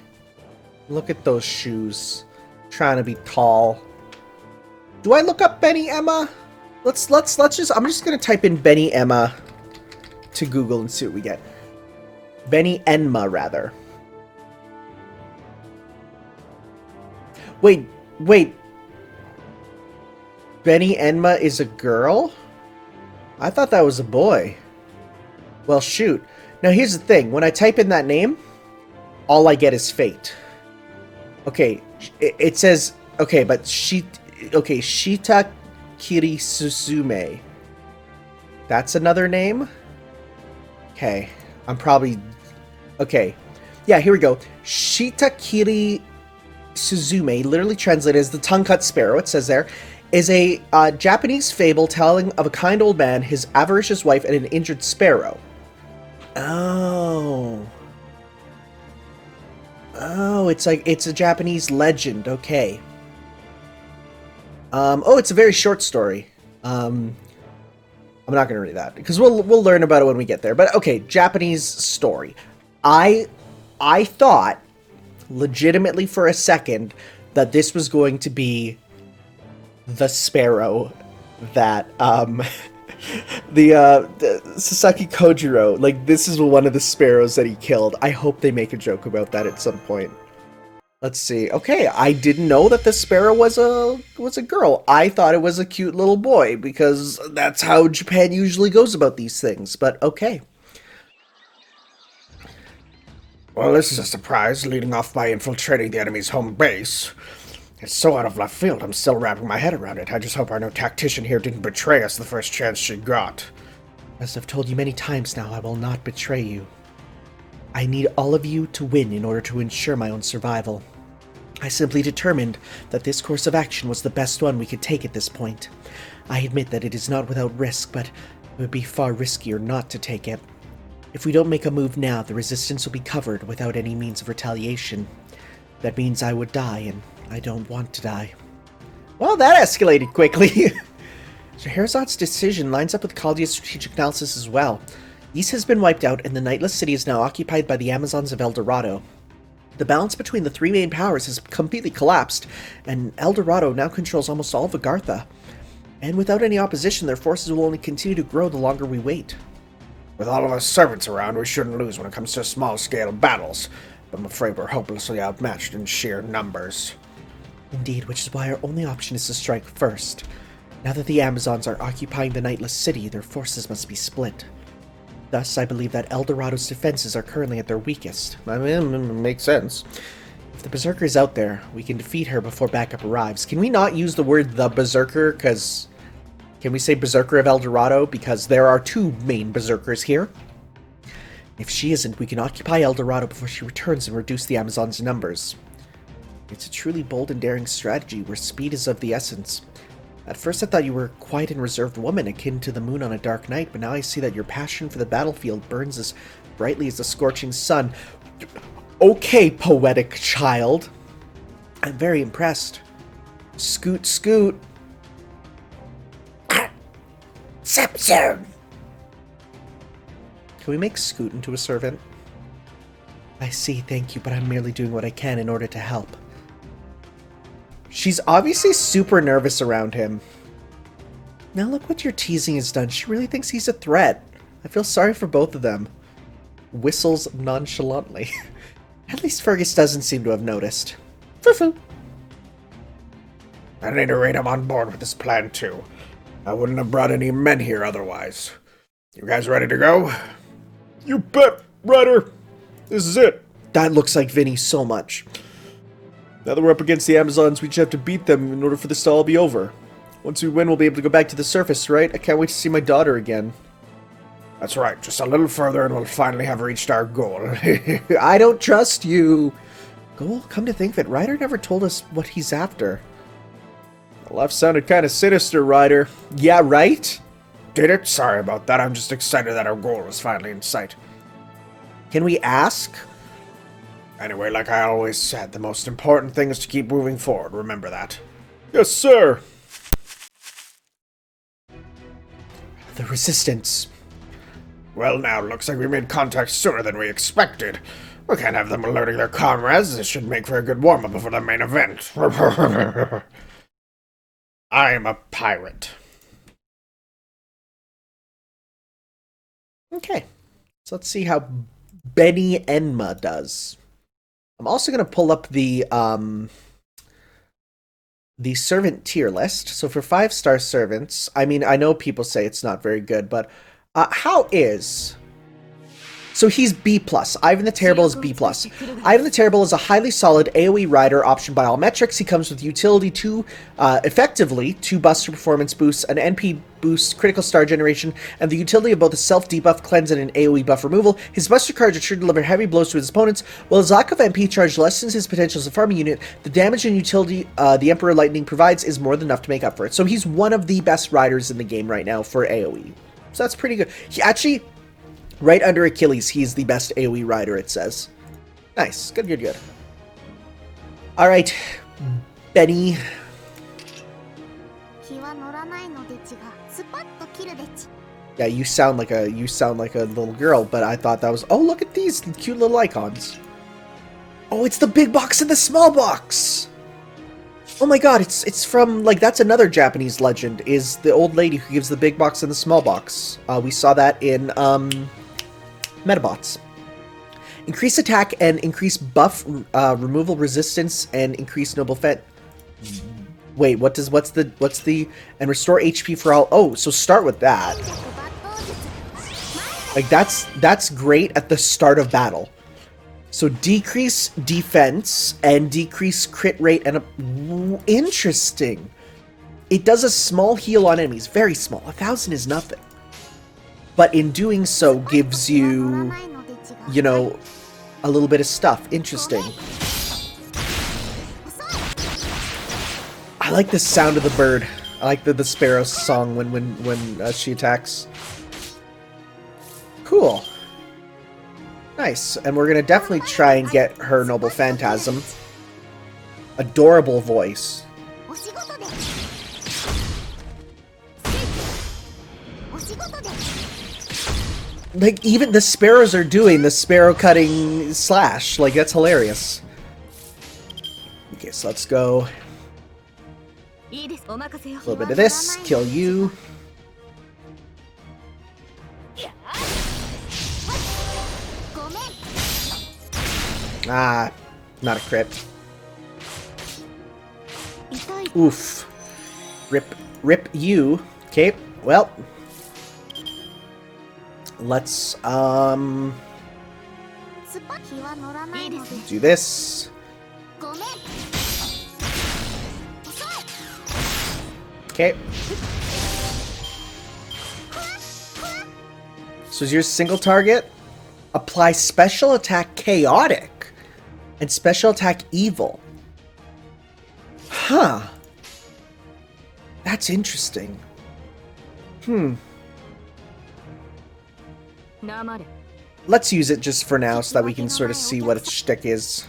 Look at those shoes. Trying to be tall. Do I look up Benny Emma? Let's just, I'm just gonna type in Benny Emma to Google and see what we get. Benny Enma, rather. Wait. Benny Enma is a girl? I thought that was a boy. Well, shoot. Now, here's the thing. When I type in that name, all I get is Fate. Okay, it says... Okay, but Shita Kiri Suzume. That's another name? Okay, I'm probably... Okay. Yeah, here we go. Shita Kiri Suzume, literally translated as the tongue-cut sparrow, it says there, is a Japanese fable telling of a kind old man, his avaricious wife, and an injured sparrow. Oh. Oh, it's like, it's a Japanese legend. Okay. Oh, it's a very short story. I'm not going to read that because we'll learn about it when we get there. But okay, Japanese story. I thought legitimately for a second that this was going to be the sparrow that the Sasaki Kojiro, like, this is one of the sparrows that he killed. I hope they make a joke about that at some point. Let's see. Okay, I didn't know that the sparrow was a girl. I thought it was a cute little boy because that's how Japan usually goes about these things. But okay. Well, this is a surprise, leading off by infiltrating the enemy's home base. It's so out of left field, I'm still wrapping my head around it. I just hope our new tactician here didn't betray us the first chance she got. As I've told you many times now, I will not betray you. I need all of you to win in order to ensure my own survival. I simply determined that this course of action was the best one we could take at this point. I admit that it is not without risk, but it would be far riskier not to take it. If we don't make a move now, the resistance will be covered without any means of retaliation. That means I would die, and I don't want to die. Well, that escalated quickly. Scheherazad's decision lines up with Kaldia's strategic analysis as well. East has been wiped out, and the Nightless City is now occupied by the Amazons of El Dorado. The balance between the three main powers has completely collapsed, and El Dorado now controls almost all of Agartha. And without any opposition, their forces will only continue to grow the longer we wait. With all of us servants around, we shouldn't lose when it comes to small-scale battles, but I'm afraid we're hopelessly outmatched in sheer numbers. Indeed, which is why our only option is to strike first. Now that the Amazons are occupying the Nightless City, their forces must be split. Thus, I believe that El Dorado's defenses are currently at their weakest. I mean, it makes sense. If the Berserker is out there, we can defeat her before backup arrives. Can we not use the word the Berserker? Because can we say Berserker of El Dorado? Because there are two main Berserkers here. If she isn't, we can occupy El Dorado before she returns and reduce the Amazons' numbers. It's a truly bold and daring strategy where speed is of the essence. At first I thought you were a quiet and reserved woman akin to the moon on a dark night, but now I see that your passion for the battlefield burns as brightly as the scorching sun. Okay, poetic child. I'm very impressed. Scoot, scoot. Sepson! Can we make Scoot into a servant? I see, thank you, but I'm merely doing what I can in order to help. She's obviously super nervous around him. Now look what your teasing has done. She really thinks he's a threat. I feel sorry for both of them. Whistles nonchalantly. At least Fergus doesn't seem to have noticed. Foo-foo. At any rate, I'm on board with this plan too. I wouldn't have brought any men here otherwise. You guys ready to go? You bet, Ryder. This is it. That looks like Vinny so much. Now that we're up against the Amazons, we just have to beat them in order for this to all be over. Once we win, we'll be able to go back to the surface, right? I can't wait to see my daughter again. That's right, just a little further and we'll finally have reached our goal. I don't trust you. Goal? Come to think of it, Ryder never told us what he's after. Well, that sounded kind of sinister, Ryder. Yeah, right? Did it? Sorry about that, I'm just excited that our goal is finally in sight. Can we ask? Anyway, like I always said, the most important thing is to keep moving forward, remember that. Yes, sir. The Resistance. Well now, looks like we made contact sooner than we expected. We can't have them alerting their comrades. This should make for a good warm-up before the main event. I'm a pirate. Okay. So let's see how Benny Enma does. I'm also going to pull up the servant tier list. So for 5-star servants, I mean, I know people say it's not very good, but how is... So he's B+. Ivan the Terrible is B+. Ivan the Terrible is a highly solid AoE rider optioned by all metrics. He comes with utility 2, effectively, 2 buster performance boosts, an NP boost, critical star generation, and the utility of both a self-debuff cleanse and an AoE buff removal. His buster cards are sure to deliver heavy blows to his opponents. While his lack of MP charge lessens his potential as a farming unit, the damage and utility the Emperor Lightning provides is more than enough to make up for it. So he's one of the best riders in the game right now for AoE. So that's pretty good. He actually... Right under Achilles, he's the best AoE rider, it says. Nice. Good, good, good. Alright, Benny. Yeah, you sound like a little girl, but I thought that was... Oh, look at these cute little icons. Oh, it's the big box and the small box! Oh my god, it's from, like, that's another Japanese legend, is the old lady who gives the big box and the small box. We saw that in, Metabots. Increase attack and increase buff, removal resistance, and increase noble fet. Wait, what's the, and restore HP for all, oh, so start with that. Like, that's great at the start of battle. So decrease defense and decrease crit rate and interesting. It does a small heal on enemies, very small. 1,000 is nothing. But in doing so gives you, you know, a little bit of stuff. Interesting. I like the sound of the bird. I like the sparrow song when she attacks. Cool. Nice, and we're gonna definitely try and get her Noble Phantasm. Adorable voice. Like, even the sparrows are doing the sparrow cutting slash. Like, that's hilarious. Okay, so let's go. A little bit of this, kill you. Ah, not a crit. Oof. Rip you. Okay, well. Let's, do this. Okay. So is your single target? Apply special attack chaotic and special attack evil. Huh. That's interesting. Let's use it just for now so that we can sort of see what its shtick is.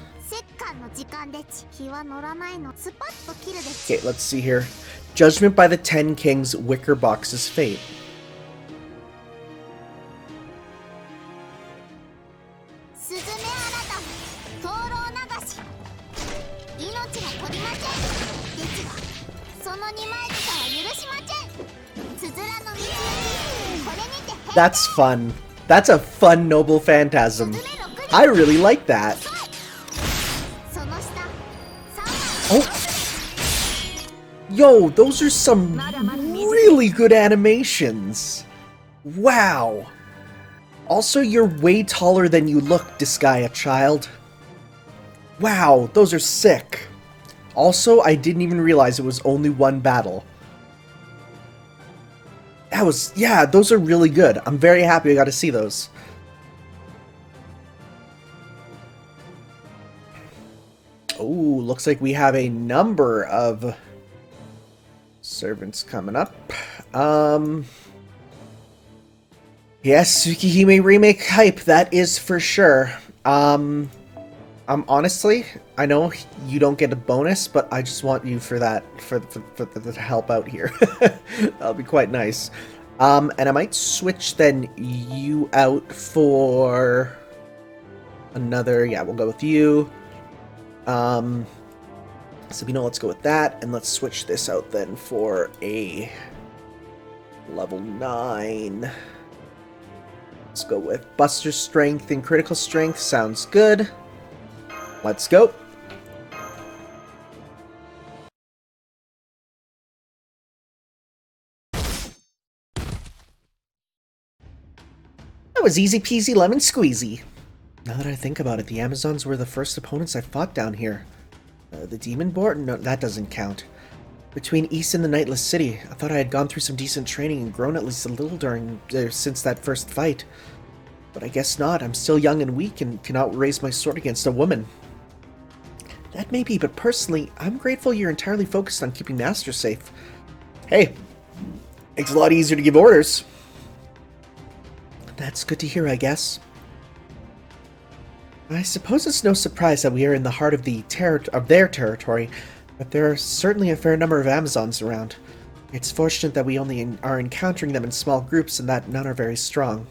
Okay, let's see here. Judgment by the 10 Kings, Wicker Box's fate. That's fun. That's a fun Noble Phantasm. I really like that. Oh! Yo, those are some really good animations. Wow. Also, you're way taller than you look, Disgaea child. Wow, those are sick. Also, I didn't even realize it was only one battle. That was, yeah, those are really good. I'm very happy I got to see those. Oh, looks like we have a number of servants coming up. Yes, Tsukihime remake hype, that is for sure. Honestly, I know you don't get a bonus, but I just want you for that, for the help out here. That'll be quite nice. And I might switch then you out for another, yeah, we'll go with you. So you know, let's go with that, and let's switch this out then for a level 9. Let's go with Buster Strength and Critical Strength, sounds good. Let's go. That was easy peasy lemon squeezy. Now that I think about it, the Amazons were the first opponents I fought down here. The Demon Board? No, that doesn't count. Between East and the Nightless City, I thought I had gone through some decent training and grown at least a little since that first fight. But I guess not. I'm still young and weak and cannot raise my sword against a woman. That may be, but personally, I'm grateful you're entirely focused on keeping Master safe. Hey, makes it a lot easier to give orders. That's good to hear, I guess. I suppose it's no surprise that we are in the heart of their territory, but there are certainly a fair number of Amazons around. It's fortunate that we only are encountering them in small groups and that none are very strong.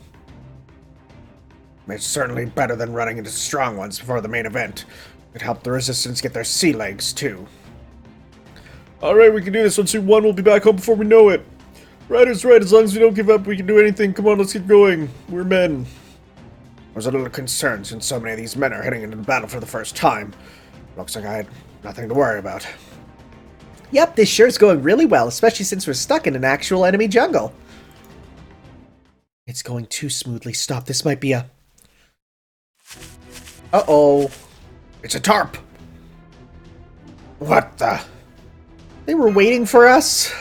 It's certainly better than running into strong ones before the main event. It helped the resistance get their sea legs, too. Alright, we can do this. Once we won, we'll be back home before we know it. Right is right. As long as we don't give up, we can do anything. Come on, let's get going. We're men. I was a little concerned since so many of these men are heading into the battle for the first time. Looks like I had nothing to worry about. Yep, this sure is going really well, especially since we're stuck in an actual enemy jungle. It's going too smoothly. Stop, this might be a... Uh-oh. It's a tarp! What the... They were waiting for us?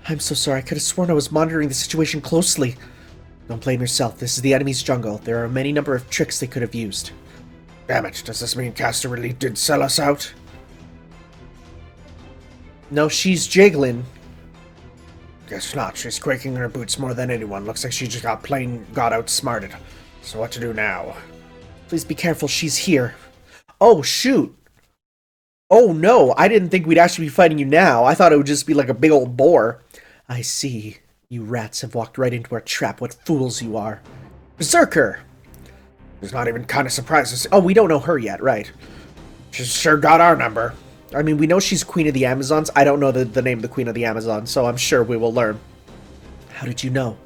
I'm so sorry, I could have sworn I was monitoring the situation closely. Don't blame yourself, this is the enemy's jungle. There are a many number of tricks they could have used. Damn it, does this mean Caster really did sell us out? No, she's jiggling. Guess not, she's quaking in her boots more than anyone. Looks like she just got outsmarted. So what to do now? Please be careful, she's here. Oh, shoot. Oh no, I didn't think we'd actually be fighting you now. I thought it would just be like a big old boar. I see. You rats have walked right into our trap. What fools you are. Berserker! She's not even kind of surprised. Oh, we don't know her yet, right? She's sure got our number. I mean, we know she's Queen of the Amazons. I don't know the name of the Queen of the Amazons, so I'm sure we will learn. How did you know?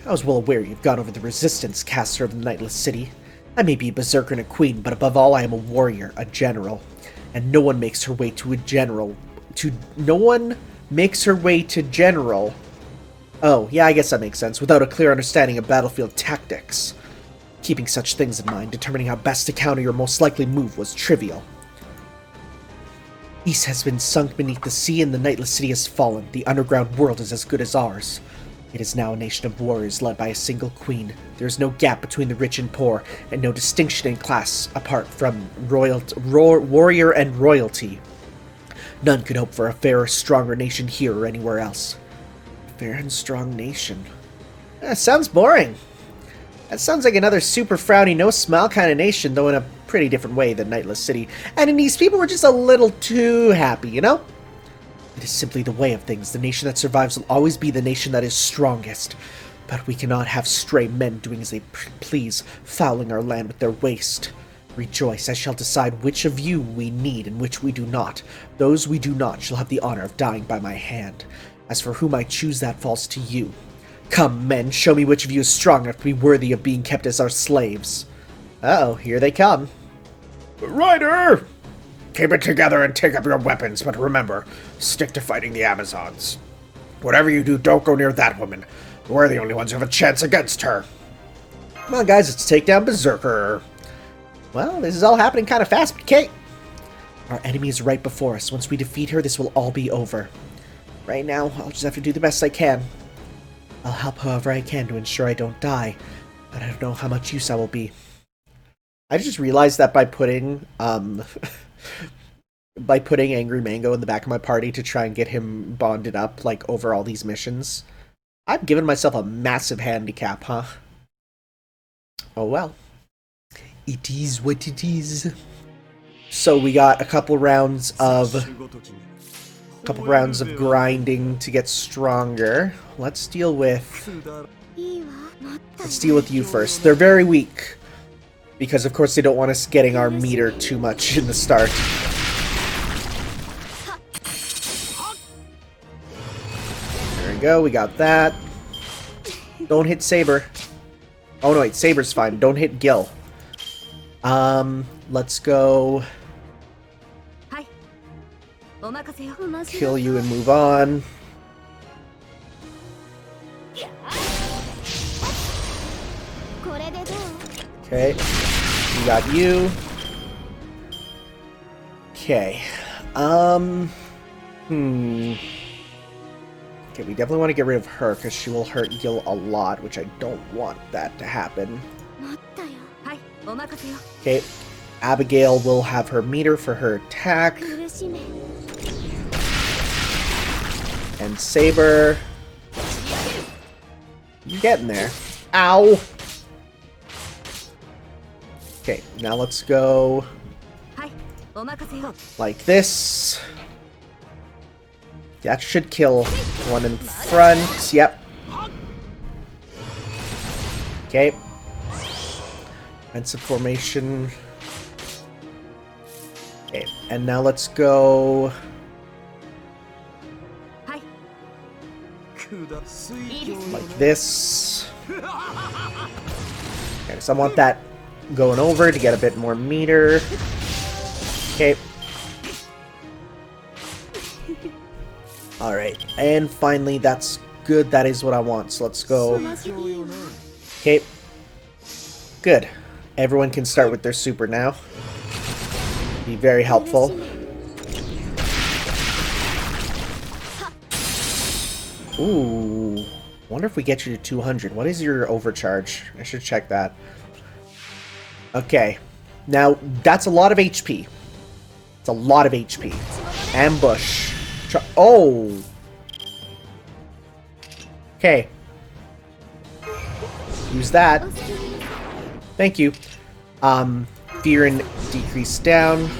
I was well aware you've gone over the resistance, caster of the Nightless City. I may be a berserker and a queen, but above all I am a warrior, a general. And no one makes her way to a general. No one makes her way to general. Oh, yeah, I guess that makes sense. Without a clear understanding of battlefield tactics. Keeping such things in mind, determining how best to counter your most likely move was trivial. East has been sunk beneath the sea and the Nightless City has fallen. The underground world is as good as ours. It is now a nation of warriors led by a single queen. There is no gap between the rich and poor, and no distinction in class apart from warrior and royalty. None could hope for a fairer, stronger nation here or anywhere else. Fair and strong nation. Sounds boring. That sounds like another super frowny, no-smile kind of nation, though in a pretty different way than Nightless City. And in these people were just a little too happy, you know? It is simply the way of things. The nation that survives will always be the nation that is strongest. But we cannot have stray men doing as they please, fouling our land with their waste. Rejoice, I shall decide which of you we need and which we do not. Those we do not shall have the honor of dying by my hand. As for whom I choose, that falls to you. Come, men, show me which of you is strong enough to be worthy of being kept as our slaves. Uh-oh, here they come. Rider! Keep it together and take up your weapons, but remember, stick to fighting the Amazons. Whatever you do, don't go near that woman. We're the only ones who have a chance against her. Come on, guys, let's take down Berserker. Well, this is all happening kind of fast, but Kate. Our enemy is right before us. Once we defeat her, this will all be over. Right now, I'll just have to do the best I can. I'll help however I can to ensure I don't die, but I don't know how much use I will be. I just realized that by putting, Angry Mango in the back of my party to try and get him bonded up, like, over all these missions, I've given myself a massive handicap, huh? Oh well. It is what it is. So we got a couple rounds of grinding to get stronger. Let's deal with you first. They're very weak. Because, of course, they don't want us getting our meter too much in the start. There we go, we got that. Don't hit Saber. Oh, no, wait, Saber's fine. Don't hit Gil. Let's go... kill you and move on. Okay, we got you. Okay, Okay, we definitely want to get rid of her, because she will hurt Gil a lot, which I don't want that to happen. Okay, Abigail will have her meter for her attack. And Saber. You're getting there. Ow! Okay, now let's go like this. That should kill one in front. Yep. Okay. Defensive formation. Okay, and now let's go. Like this. Okay, so I want that going over to get a bit more meter. Okay. Alright, and finally, that's good. That is what I want. So let's go. Okay. Good. Everyone can start with their super now. Be very helpful. Ooh. Wonder if we get you to 200. What is your overcharge? I should check that. Okay. Now, that's a lot of HP. It's a lot of HP. Ambush. Oh! Okay. Use that. Thank you. Fear and decrease down.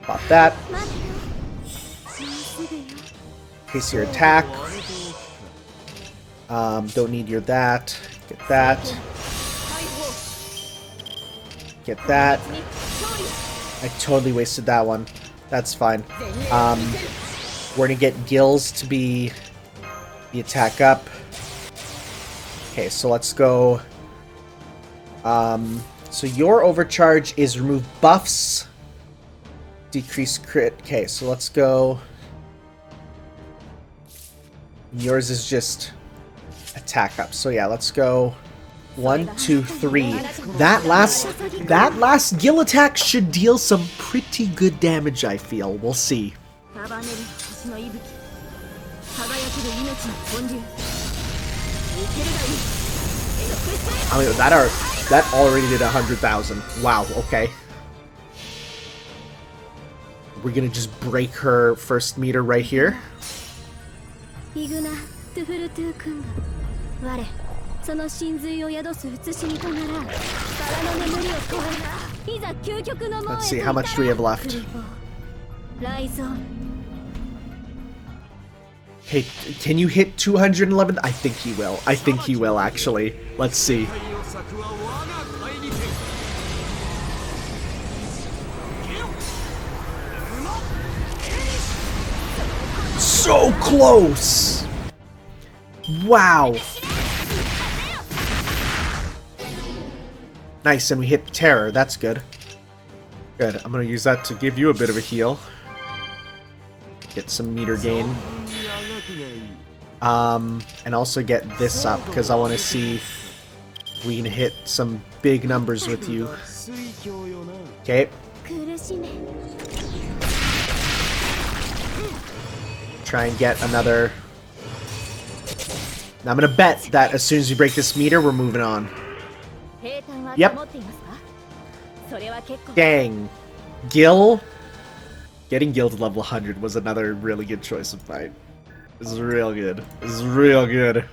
Pop that. Increase your attack. Don't need your that. Get that. Get that. I totally wasted that one. That's fine. We're gonna get gills to be the attack up. Okay, so let's go. So your overcharge is remove buffs, decrease crit. Okay, so let's go. Yours is just attack up. So yeah, let's go. 1, 2, 3. That last gill attack should deal some pretty good damage, I feel. We'll see. I mean, that already did 100,000. Wow, okay. We're gonna just break her first meter right here. Let's see, how much do we have left? Hey, can you hit 211? I think he will. I think he will, actually. Let's see. So close! Wow! Nice, and we hit terror. That's good. Good. I'm gonna use that to give you a bit of a heal. Get some meter gain. And also get this up, because I want to see if we can hit some big numbers with you. Okay. Try and get another... Now I'm gonna bet that as soon as we break this meter, we're moving on. Yep. Dang. Gil? Getting Gil to level 100 was another really good choice of mine. This is real good. This is real good.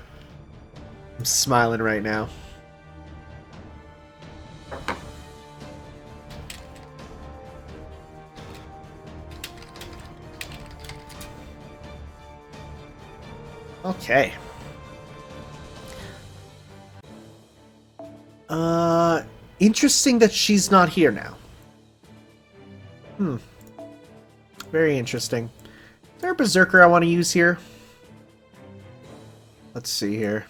I'm smiling right now. Okay. Interesting that she's not here now. Very interesting. Is there a berserker I want to use here? Let's see here.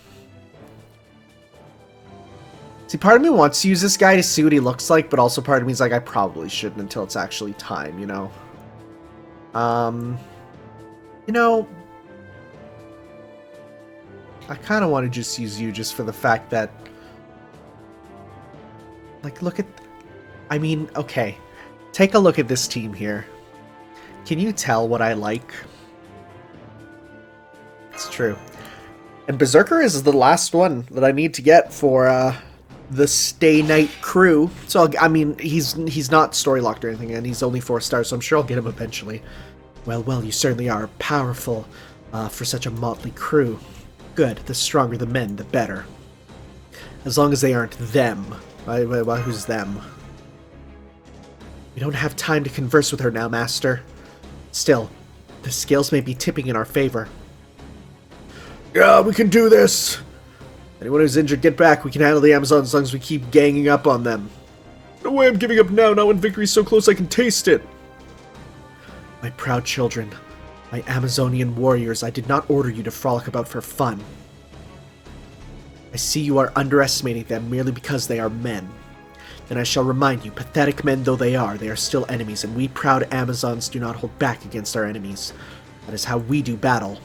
See, part of me wants to use this guy to see what he looks like, but also part of me is like, I probably shouldn't until it's actually time, you know? You know, I kind of want to just use you just for the fact that, like, look at, I mean, okay, take a look at this team here. Can you tell what I like? It's true. And Berserker is the last one that I need to get for the Stay Night crew. So, I mean, he's not story locked or anything, and he's only 4 stars, so I'm sure I'll get him eventually. Well, you certainly are powerful for such a motley crew. Good. The stronger the men, the better. As long as they aren't them. Who's them? We don't have time to converse with her now, Master. Still, the scales may be tipping in our favor. Yeah, we can do this! Anyone who's injured, get back. We can handle the Amazons as long as we keep ganging up on them. No way I'm giving up now, not when victory's so close I can taste it! My proud children, my Amazonian warriors, I did not order you to frolic about for fun. I see you are underestimating them merely because they are men. Then I shall remind you, pathetic men though they are still enemies, and we proud Amazons do not hold back against our enemies. That is how we do battle.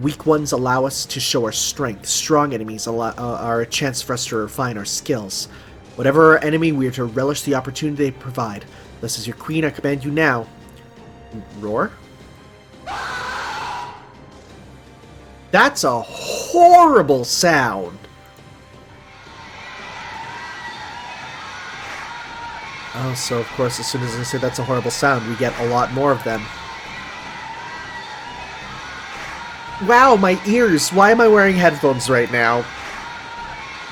Weak ones allow us to show our strength. Strong enemies are a chance for us to refine our skills. Whatever our enemy, we are to relish the opportunity they provide. Thus, as your queen, I command you now. Roar? That's a horrible sound! Oh, so of course, as soon as I say that's a horrible sound, we get a lot more of them. Wow, my ears! Why am I wearing headphones right now?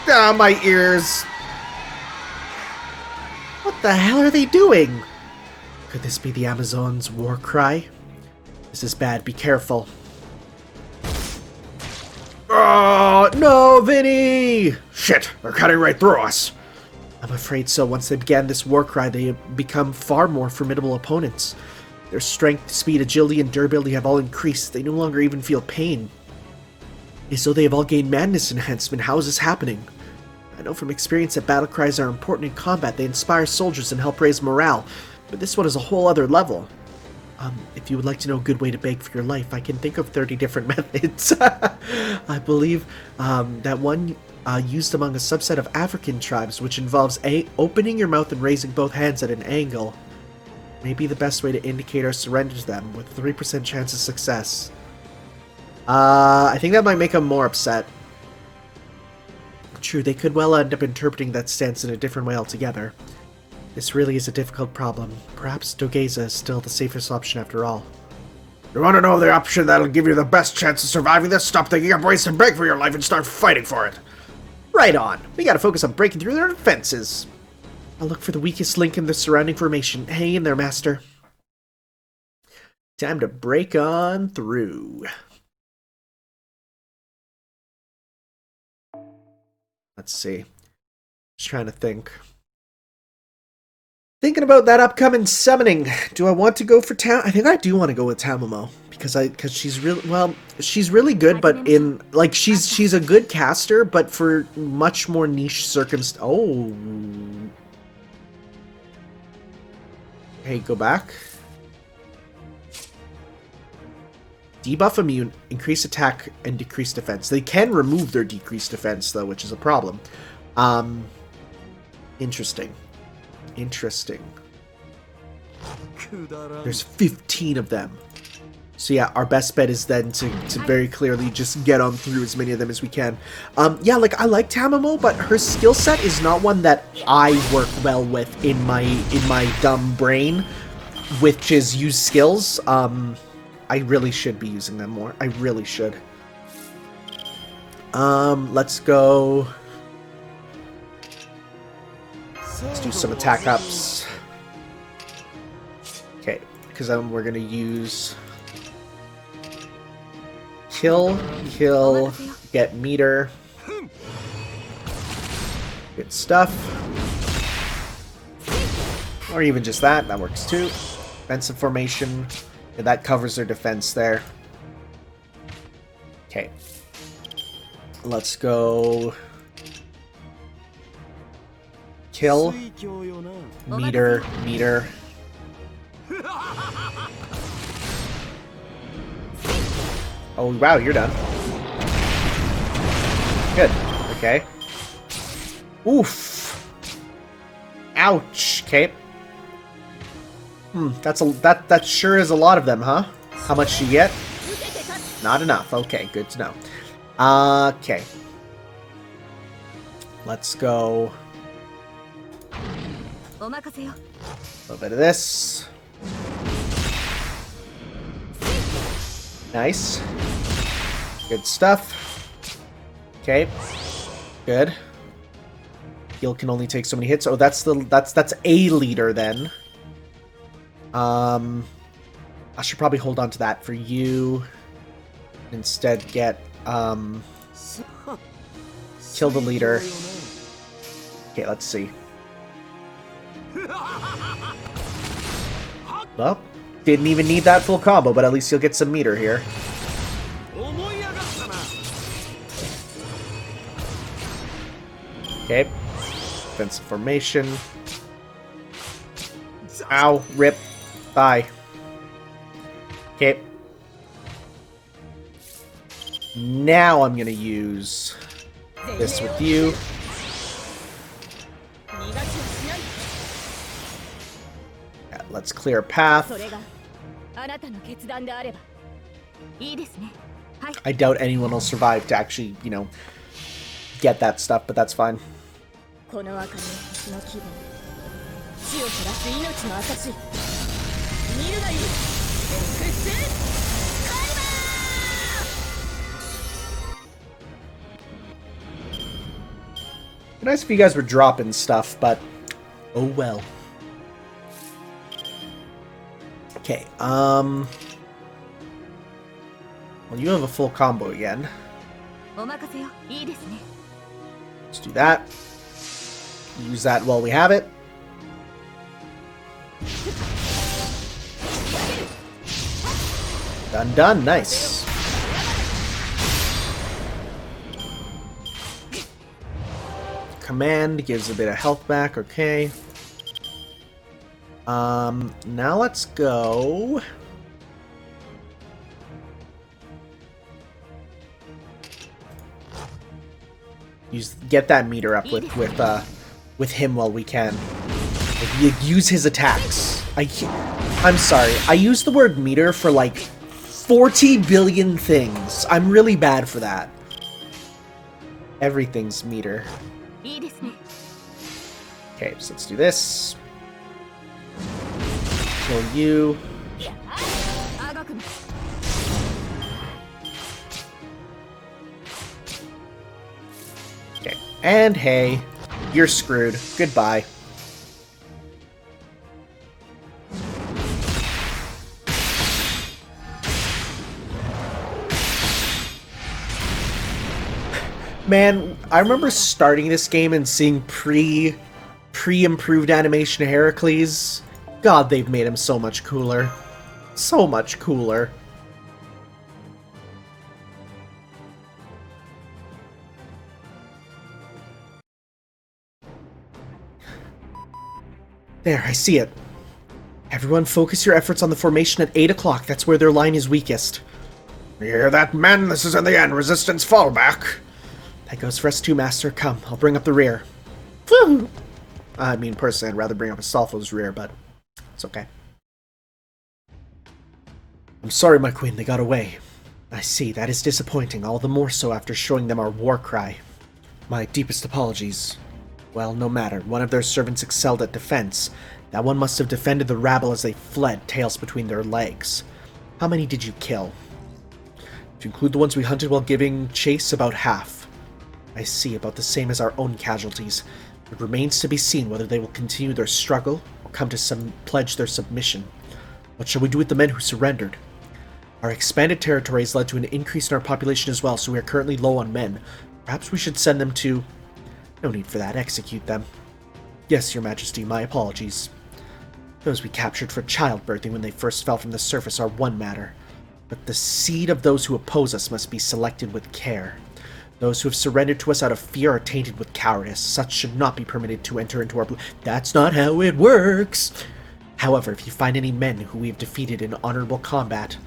Ah, my ears! What the hell are they doing? Could this be the Amazons' war cry? This is bad, be careful. Oh, No, Vinny! shit, they're cutting right through us. I'm afraid so. Once they began this war cry, they have become far more formidable opponents. Their strength, speed, agility, and durability have all increased. They no longer even feel pain. It's as though they have all gained madness enhancement. How is this happening? I know from experience that battle cries are important in combat. They inspire soldiers and help raise morale. But this one is a whole other level. If you would like to know a good way to beg for your life, I can think of 30 different methods. I believe that one used among a subset of African tribes, which involves opening your mouth and raising both hands at an angle, may be the best way to indicate our surrender to them, with a 3% chance of success. I think that might make them more upset. True, they could well end up interpreting that stance in a different way altogether. This really is a difficult problem. Perhaps Dogeza is still the safest option after all. You want to know the option that'll give you the best chance of surviving this? Stop thinking up ways to beg for your life and start fighting for it. Right on. We gotta focus on breaking through their defenses. I'll look for the weakest link in the surrounding formation. Hang in there, Master. Time to break on through. Let's see. Just trying to think. Thinking about that upcoming summoning. Do I want to go for I think I do want to go with Tamamo because she's really she's really good, but in like she's a good caster, but for much more niche circumstances. Oh. Hey, go back. Debuff immune, increase attack, and decrease defense. They can remove their decreased defense though, which is a problem. Interesting. Interesting. There's 15 of them. So yeah, our best bet is then to very clearly just get on through as many of them as we can. Yeah, like I like Tamamo, but her skill set is not one that I work well with in my dumb brain, which is use skills. I really should be using them more. I really should. Let's go. Let's do some attack ups. Okay, because we're gonna use kill, get meter. Good stuff. Or even just that works too. Defensive formation. And that covers their defense there. Okay. Let's go. Kill. Meter. Oh, wow, you're done. Good. Okay. Oof. Ouch. Okay. That sure is a lot of them, huh? How much do you get? Not enough. Okay, good to know. Okay. Let's go. A little bit of this. Nice. Good stuff. Okay. Good. Heal can only take so many hits. Oh, that's a leader then. I should probably hold on to that for you. Instead get kill the leader. Okay, let's see. Well, didn't even need that full combo, but at least you'll get some meter here. Okay. Defensive formation. Ow. Rip. Bye. Okay. Now I'm gonna use this with you. Yeah, let's clear a path. I doubt anyone will survive to actually, you know, get that stuff, but that's fine. Nice if you guys were dropping stuff, but oh well. Okay, well, you have a full combo again. Let's do that. Use that while we have it. Done, done. Nice. Command gives a bit of health back. Okay. Now let's go. Get that meter up with him while we can. Use his attacks. I'm sorry. I use the word meter for like 40 billion things. I'm really bad for that. Everything's meter. Okay, so let's do this. Kill you. Okay, and hey, you're screwed. Goodbye. Man, I remember starting this game and seeing pre-improved animation of Heracles. God, they've made him so much cooler. So much cooler. There, I see it. Everyone focus your efforts on the formation at 8 o'clock. That's where their line is weakest. You hear that, men? This is in the end. Resistance fallback. That goes for us too, Master. Come, I'll bring up the rear. Woo! I mean, personally, I'd rather bring up Astolfo's rear, but it's okay. I'm sorry, my queen, they got away. I see, that is disappointing, all the more so after showing them our war cry. My deepest apologies. Well, no matter. One of their servants excelled at defense. That one must have defended the rabble as they fled, tails between their legs. How many did you kill? If you include the ones we hunted while giving chase, about half. I see, about the same as our own casualties. It remains to be seen whether they will continue their struggle or come to pledge their submission. What shall we do with the men who surrendered? Our expanded territory has led to an increase in our population as well, so we are currently low on men. Perhaps we should send them to... No need for that, execute them. Yes, your majesty, my apologies. Those we captured for childbirthing when they first fell from the surface are one matter. But the seed of those who oppose us must be selected with care. Those who have surrendered to us out of fear are tainted with cowardice. Such should not be permitted to enter into our... That's not how it works! However, if you find any men who we have defeated in honorable combat,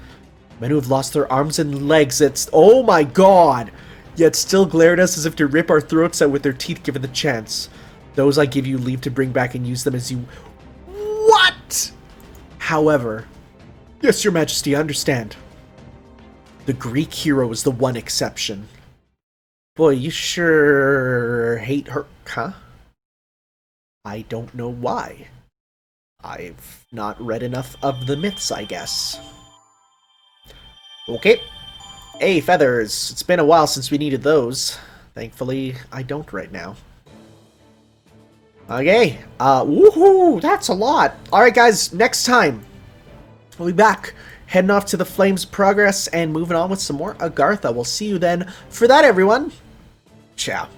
men who have lost their arms and legs, that's... Oh my god! Yet still glare at us as if to rip our throats out with their teeth given the chance. Those I give you leave to bring back and use them as you... What?! However... Yes, your majesty, I understand. The Greek hero is the one exception. Boy, you sure hate her, huh? I don't know why. I've not read enough of the myths, I guess. Okay. Hey, feathers. It's been a while since we needed those. Thankfully, I don't right now. Okay, woohoo, that's a lot. Alright guys, next time, we'll be back, heading off to the Flames Progress and moving on with some more Agartha. We'll see you then. For that, everyone, ciao.